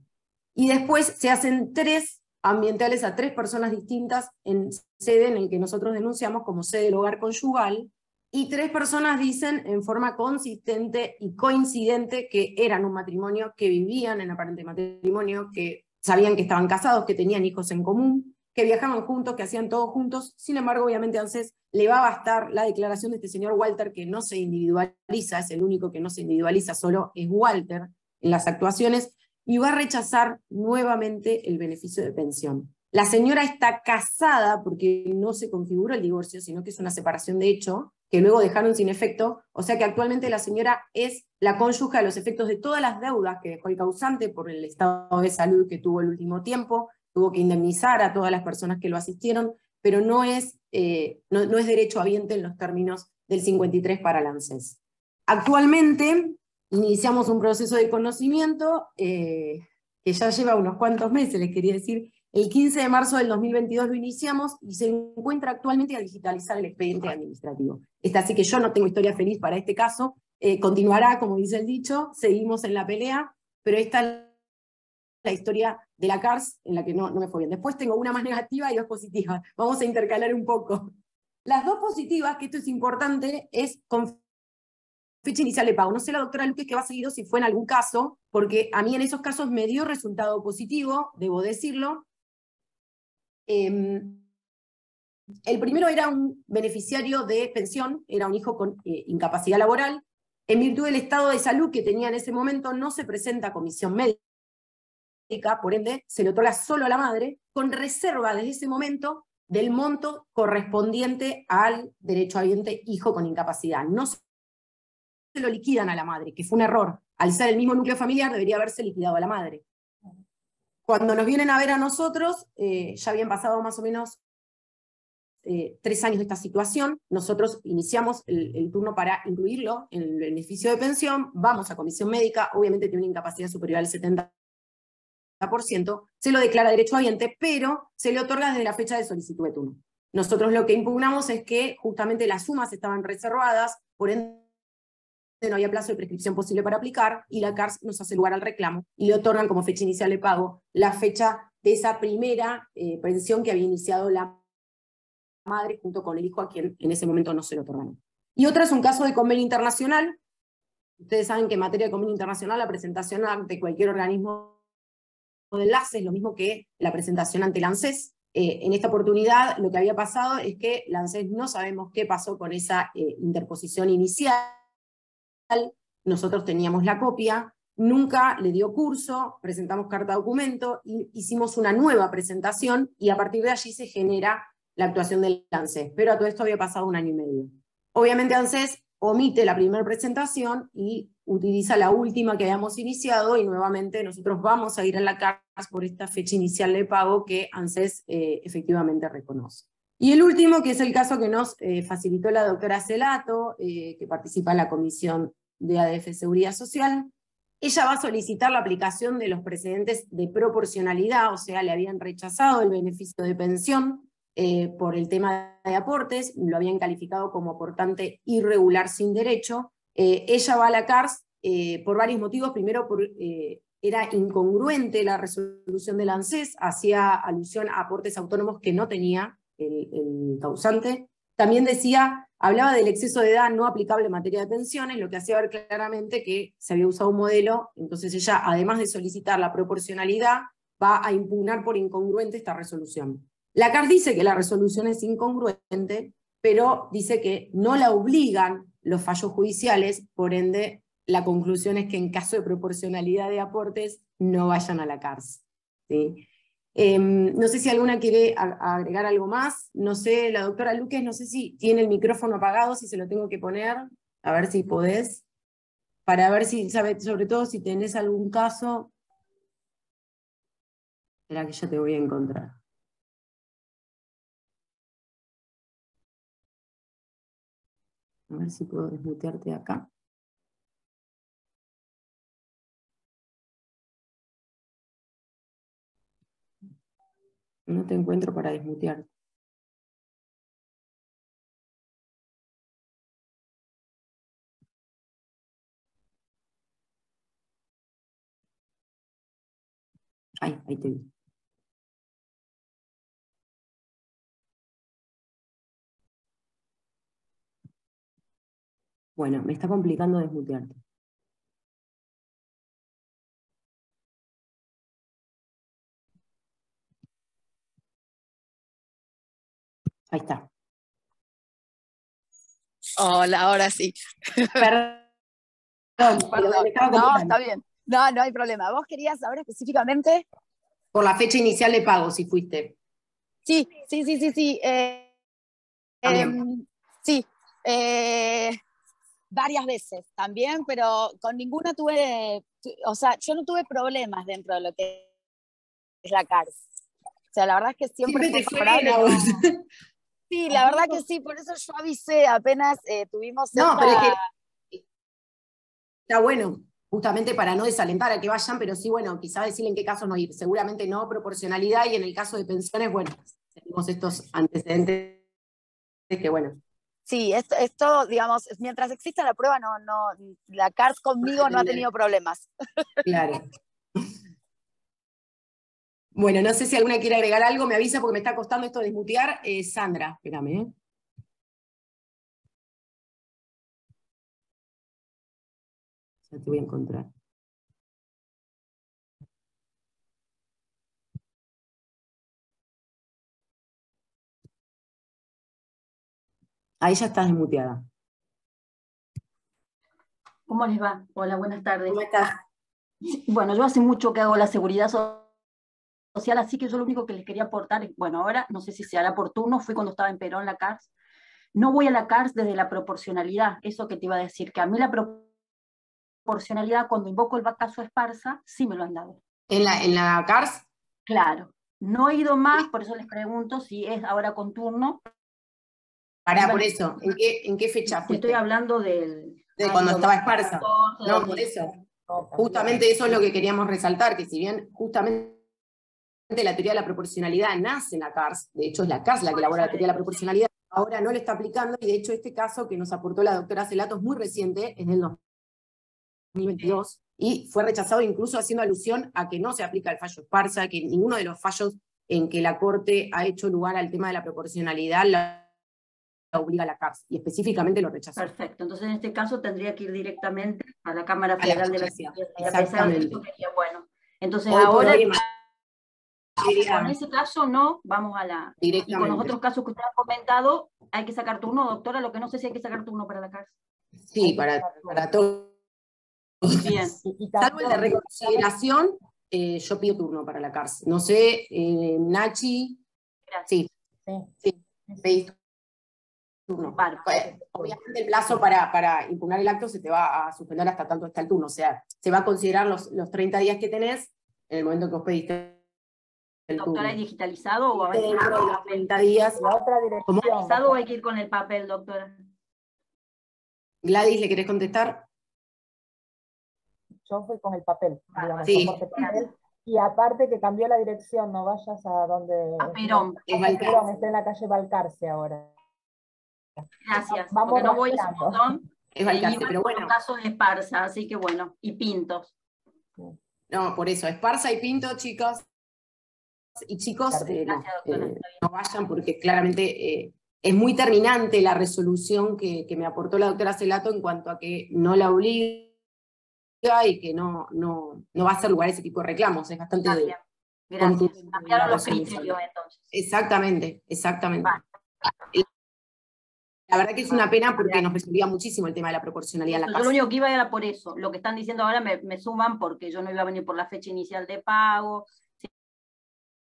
Y después se hacen 3 ambientales a 3 personas distintas en sede en el que nosotros denunciamos como sede del hogar conyugal, y 3 personas dicen en forma consistente y coincidente que eran un matrimonio, que vivían en aparente matrimonio, que sabían que estaban casados, que tenían hijos en común, que viajaban juntos, que hacían todo juntos. Sin embargo, obviamente a ANSES le va a bastar la declaración de este señor Walter, que no se individualiza, es el único que no se individualiza, solo es Walter en las actuaciones, y va a rechazar nuevamente el beneficio de pensión. La señora está casada porque no se configuró el divorcio, sino que es una separación de hecho, que luego dejaron sin efecto, o sea que actualmente la señora es la cónyuge a los efectos de todas las deudas que dejó el causante por el estado de salud que tuvo el último tiempo, tuvo que indemnizar a todas las personas que lo asistieron, pero no es derechohabiente en los términos del 53 para el ANSES. Actualmente iniciamos un proceso de conocimiento que ya lleva unos cuantos meses, les quería decir. El 15 de marzo del 2022 lo iniciamos y se encuentra actualmente a digitalizar el expediente administrativo. Así que yo no tengo historia feliz para este caso, continuará, como dice el dicho, seguimos en la pelea, pero esta es la historia de la CARS en la que no me fue bien. Después tengo una más negativa y 2 positivas. Vamos a intercalar un poco. Las 2 positivas, que esto es importante, es con fecha inicial de pago. No sé la doctora Luque qué va seguido si fue en algún caso, porque a mí en esos casos me dio resultado positivo, debo decirlo. El primero era un beneficiario de pensión, era un hijo con incapacidad laboral. En virtud del estado de salud que tenía en ese momento, no se presenta comisión médica, por ende se le otorga solo a la madre, con reserva desde ese momento del monto correspondiente al derechohabiente hijo con incapacidad. No se lo liquidan a la madre, que fue un error. Al ser el mismo núcleo familiar debería haberse liquidado a la madre. Cuando nos vienen a ver a nosotros, ya habían pasado más o menos 3 años de esta situación, nosotros iniciamos el turno para incluirlo en el beneficio de pensión, vamos a comisión médica, obviamente tiene una incapacidad superior al 70%, se lo declara derechohabiente, pero se le otorga desde la fecha de solicitud de turno. Nosotros lo que impugnamos es que justamente las sumas estaban reservadas, por ende no había plazo de prescripción posible para aplicar, y la CARS nos hace lugar al reclamo, y le otorgan como fecha inicial de pago la fecha de esa primera pensión que había iniciado la madre junto con el hijo, a quien en ese momento no se le otorgaron. Y otra es un caso de convenio internacional. Ustedes saben que en materia de convenio internacional la presentación ante cualquier organismo de enlace es lo mismo que la presentación ante el ANSES. En esta oportunidad lo que había pasado es que la ANSES no sabemos qué pasó con esa interposición inicial. Nosotros teníamos la copia, nunca le dio curso, presentamos carta documento, hicimos una nueva presentación y a partir de allí se genera la actuación del ANSES, pero a todo esto había pasado 1 año y medio. Obviamente ANSES omite la primera presentación y utiliza la última que habíamos iniciado y nuevamente nosotros vamos a ir a la CARS por esta fecha inicial de pago que ANSES efectivamente reconoce. Y el último, que es el caso que nos facilitó la doctora Celato, que participa en la Comisión de ADF Seguridad Social. Ella va a solicitar la aplicación de los precedentes de proporcionalidad, o sea, le habían rechazado el beneficio de pensión por el tema de aportes, lo habían calificado como aportante irregular sin derecho. Ella va a la CARS por varios motivos. Primero, era incongruente la resolución del ANSES, hacía alusión a aportes autónomos que no tenía el causante. También hablaba del exceso de edad no aplicable en materia de pensiones, lo que hacía ver claramente que se había usado un modelo. Entonces ella, además de solicitar la proporcionalidad, va a impugnar por incongruente esta resolución. La CARS dice que la resolución es incongruente, pero dice que no la obligan los fallos judiciales, por ende la conclusión es que en caso de proporcionalidad de aportes no vayan a la CARS, ¿sí? No sé si alguna quiere agregar algo más. No sé, la doctora Luques, no sé si tiene el micrófono apagado, si se lo tengo que poner, a ver si podés, para ver si, sobre todo si tenés algún caso. Espera que ya te voy a encontrar. A ver si puedo desmutearte de acá. No te encuentro para desmutear. Ahí te vi. Bueno, me está complicando desmutearte. Ahí está. Hola, ahora sí. Perdón. No, está bien. No hay problema. ¿Vos querías saber específicamente? Por la fecha inicial de pago, si fuiste. Sí. Sí. Varias veces también, pero con ninguna o sea, yo no tuve problemas dentro de lo que es la CARS. O sea, la verdad es que siempre fue favorable. Sí, la verdad que sí, por eso yo avisé apenas tuvimos No, pero es que está bueno, justamente para no desalentar a que vayan, pero sí, bueno, quizá decirle en qué casos no ir. Seguramente no proporcionalidad, y en el caso de pensiones, bueno, tenemos estos antecedentes que, bueno. Sí, esto, digamos, mientras exista la prueba, la CARS conmigo no ha tenido problemas. Claro. Bueno, no sé si alguna quiere agregar algo, me avisa porque me está costando esto de desmutear. Sandra, espérame. Ya te voy a encontrar. Ahí ya estás desmuteada. ¿Cómo les va? Hola, buenas tardes. ¿Cómo estás? Bueno, yo hace mucho que hago la seguridad social, así que yo lo único que les quería aportar, bueno, ahora no sé si se hará por turno, fui cuando estaba en Perón la CARS. No voy a la CARS desde la proporcionalidad, eso que te iba a decir, que a mí la proporcionalidad, cuando invoco el caso Esparza, sí me lo han dado. ¿En la CARS? Claro. No he ido más, por eso les pregunto si es ahora con turno. Pará, por eso, ¿en qué fecha fuiste? Te estoy hablando de cuando estaba Esparza. No, por eso. Justamente eso es lo que queríamos resaltar, que si bien justamente la teoría de la proporcionalidad nace en la CARS, de hecho es la CARS la que elabora la teoría de la proporcionalidad, ahora no le está aplicando, y de hecho este caso que nos aportó la doctora Celato es muy reciente, es del 2022, y fue rechazado incluso haciendo alusión a que no se aplica el fallo Esparza, que ninguno de los fallos en que la Corte ha hecho lugar al tema de la proporcionalidad la obliga a la CARS, y específicamente lo rechazó. Perfecto, entonces en este caso tendría que ir directamente a la Cámara Federal de la Justicia. Exactamente. Bueno, entonces Hoy ahora, con ese caso no, vamos a la... Y con los otros casos que usted ha comentado, hay que sacar turno, doctora, lo que no sé si hay que sacar turno para la CARS. Sí, para todos. Bien. Salvo el de reconsideración, yo pido turno para la CARS. No sé, Nachi. Gracias. Sí. turno. Vale. Obviamente el plazo para impugnar el acto se te va a suspender hasta tanto está el turno, o sea, se va a considerar los 30 días que tenés en el momento que vos pediste el turno. ¿Doctora, es digitalizado o hay Dentro de los 30 días. La otra dirección. digitalizado o hay que ir con el papel, doctora? Gladys, ¿le querés contestar? Yo fui con el papel, digamos, Sí. soporte papel. Y aparte que cambió la dirección, no vayas a donde... A Perón. Es Perón, está en la calle Balcarce ahora. Gracias, Vamos porque no voy a rastreando. un montón. Es Balcarce, Igual pero con bueno. los casos de Esparza, así que bueno, y Pintos. No, por eso, Esparza y Pinto, chicos y chicos, Gracias, doctora. no vayan porque claramente es muy terminante la resolución que me aportó la doctora Celato en cuanto a que no la obliga y que no va a hacer lugar a ese tipo de reclamos. Es bastante... Está bien. Gracias. contundente Cambiaron la los resolución. criterios entonces. Exactamente, exactamente. Vale. La verdad que es una pena porque nos resolvía muchísimo el tema de la proporcionalidad en la Yo lo casa. único que iba era por eso. Lo que están diciendo ahora me suman porque yo no iba a venir por la fecha inicial de pago,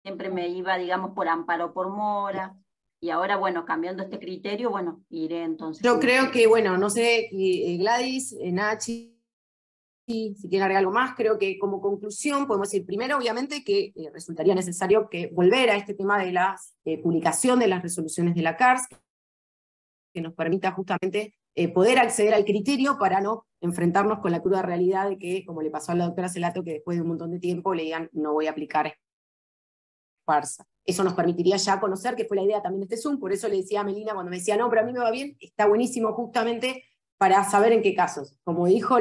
siempre me iba, digamos, por amparo por mora, y ahora, bueno, cambiando este criterio, bueno, iré entonces. Yo creo que, bueno, no sé, Gladys, Nachi, si quieren agregar algo más, creo que como conclusión podemos decir primero, obviamente, que resultaría necesario que volver a este tema de la publicación de las resoluciones de la CARS, que nos permita justamente poder acceder al criterio para no enfrentarnos con la cruda realidad de que, como le pasó a la doctora Celato, que después de un montón de tiempo le digan no voy a aplicar Esparza. Eso nos permitiría ya conocer, que fue la idea también de este Zoom, por eso le decía a Melina cuando me decía no, pero a mí me va bien, está buenísimo justamente para saber en qué casos. Como dijo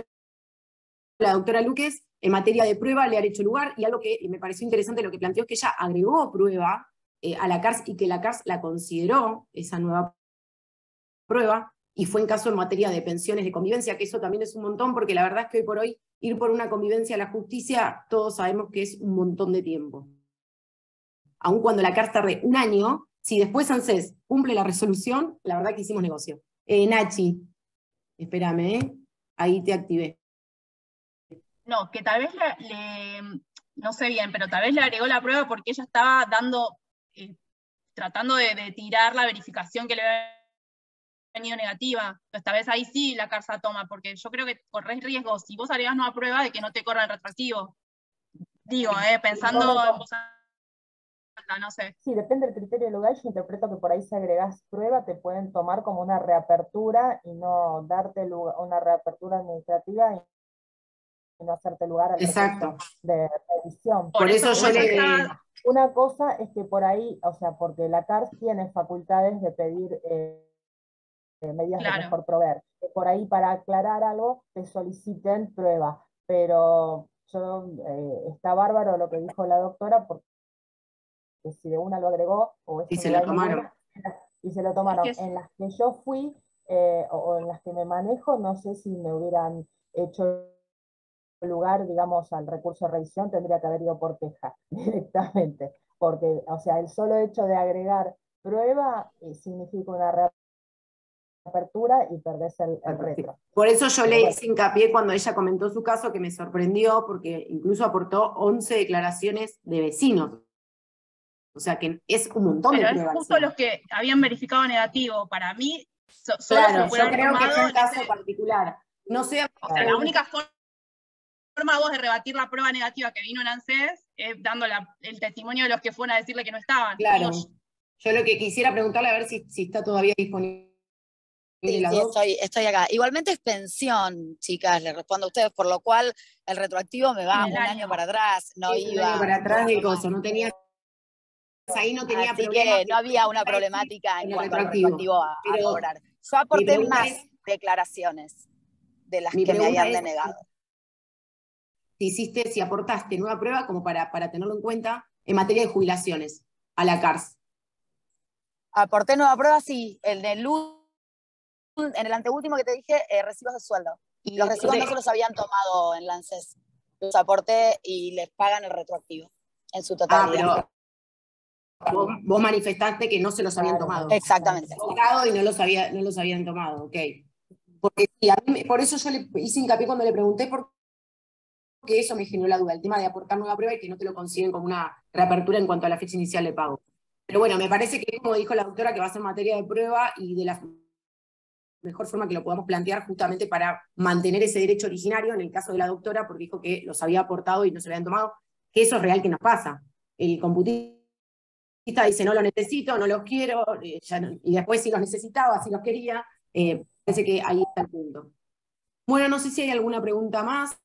la doctora Luques, en materia de prueba le han hecho lugar, y algo que me pareció interesante lo que planteó es que ella agregó prueba a la CARS y que la CARS la consideró esa nueva prueba, y fue en caso en materia de pensiones de convivencia, que eso también es un montón, porque la verdad es que hoy por hoy ir por una convivencia a la justicia, todos sabemos que es un montón de tiempo. Aun cuando la CARS tarde un año, si después ANSES cumple la resolución, la verdad que hicimos negocio. Nachi, espérame, ahí te activé. No, que tal vez no sé bien, pero tal vez le agregó la prueba porque ella estaba tratando de tirar la verificación que le había venido negativa. Entonces tal vez ahí sí la CARSA toma, porque yo creo que corres riesgo, si vos agregás nueva prueba, de que no te corra el retroactivo. Digo, pensando en voz alta, no sé. Sí, depende del criterio del lugar. Yo interpreto que por ahí si agregás prueba te pueden tomar como una reapertura y no darte una reapertura administrativa y no hacerte lugar al Exacto. de revisión. Por eso yo le... Una cosa es que por ahí, o sea, porque la CARS tiene facultades de pedir medidas de mejor proveer. Que por ahí para aclarar algo te soliciten prueba, pero está bárbaro lo que dijo la doctora, porque si de una lo agregó, o y se lo tomaron. Y se lo tomaron. En las que yo fui, o en las que me manejo, no sé si me hubieran hecho lugar, digamos, al recurso de revisión, tendría que haber ido por queja directamente, porque, o sea, el solo hecho de agregar prueba significa una reapertura y perdés el retro. Por eso yo le hice hincapié cuando ella comentó su caso, que me sorprendió, porque incluso aportó 11 declaraciones de vecinos. O sea que es un montón de pruebas. Pero es justo los que habían verificado negativo. Para mí, solo claro, yo creo que fue un caso particular. No sé. O sea, la única forma vos de rebatir la prueba negativa que vino en ANSES es dando el testimonio de los que fueron a decirle que no estaban. Claro. Yo lo que quisiera preguntarle a ver si está todavía disponible. Sí, estoy acá. Igualmente es pensión, chicas, le respondo a ustedes, por lo cual el retroactivo me va un año para atrás. No iba. Un año para atrás de cosas, no tenía. Ahí no tenía así que no había una problemática en cuanto al retroactivo a cobrar. Yo aporté más declaraciones de las que me habían denegado. Si aportaste nueva prueba como para tenerlo en cuenta en materia de jubilaciones a la CARS. Aporté nueva prueba, sí, en el anteúltimo que te dije, recibos de sueldo. Y los recibos no se los habían tomado en la ANSES. Los aporté y les pagan el retroactivo en su totalidad. Pero vos manifestaste que no se los habían tomado. Exactamente. Y no los habían tomado, ok. Porque sí, por eso yo le hice hincapié cuando le pregunté porque eso me generó la duda, el tema de aportar nueva prueba y que no te lo consiguen como una reapertura en cuanto a la fecha inicial de pago. Pero bueno, me parece que, como dijo la doctora, que va a ser materia de prueba y de la mejor forma que lo podamos plantear justamente para mantener ese derecho originario, en el caso de la doctora, porque dijo que los había aportado y no se lo habían tomado, que eso es real que nos pasa. El computista dice, no lo necesito, no los quiero, y después si los necesitaba, si los quería, parece que ahí está el punto. Bueno, no sé si hay alguna pregunta más.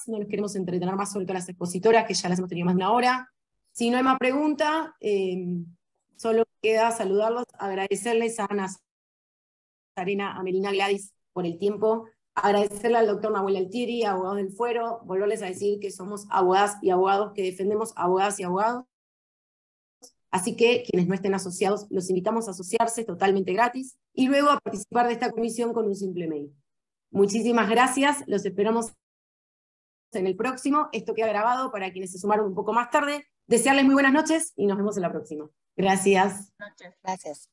No les queremos entretener más, sobre todo las expositoras, que ya las hemos tenido más de una hora. Si no hay más preguntas, solo queda saludarlos, agradecerles a Ana Sarena, a Melina Gladys por el tiempo, agradecerle al doctor Nahuel Altieri, abogados del Fuero, volverles a decir que somos abogadas y abogados que defendemos abogadas y abogados. Así que quienes no estén asociados, los invitamos a asociarse totalmente gratis y luego a participar de esta comisión con un simple mail. Muchísimas gracias, los esperamos en el próximo. Esto queda grabado para quienes se sumaron un poco más tarde. Desearles muy buenas noches y nos vemos en la próxima. Gracias. Gracias.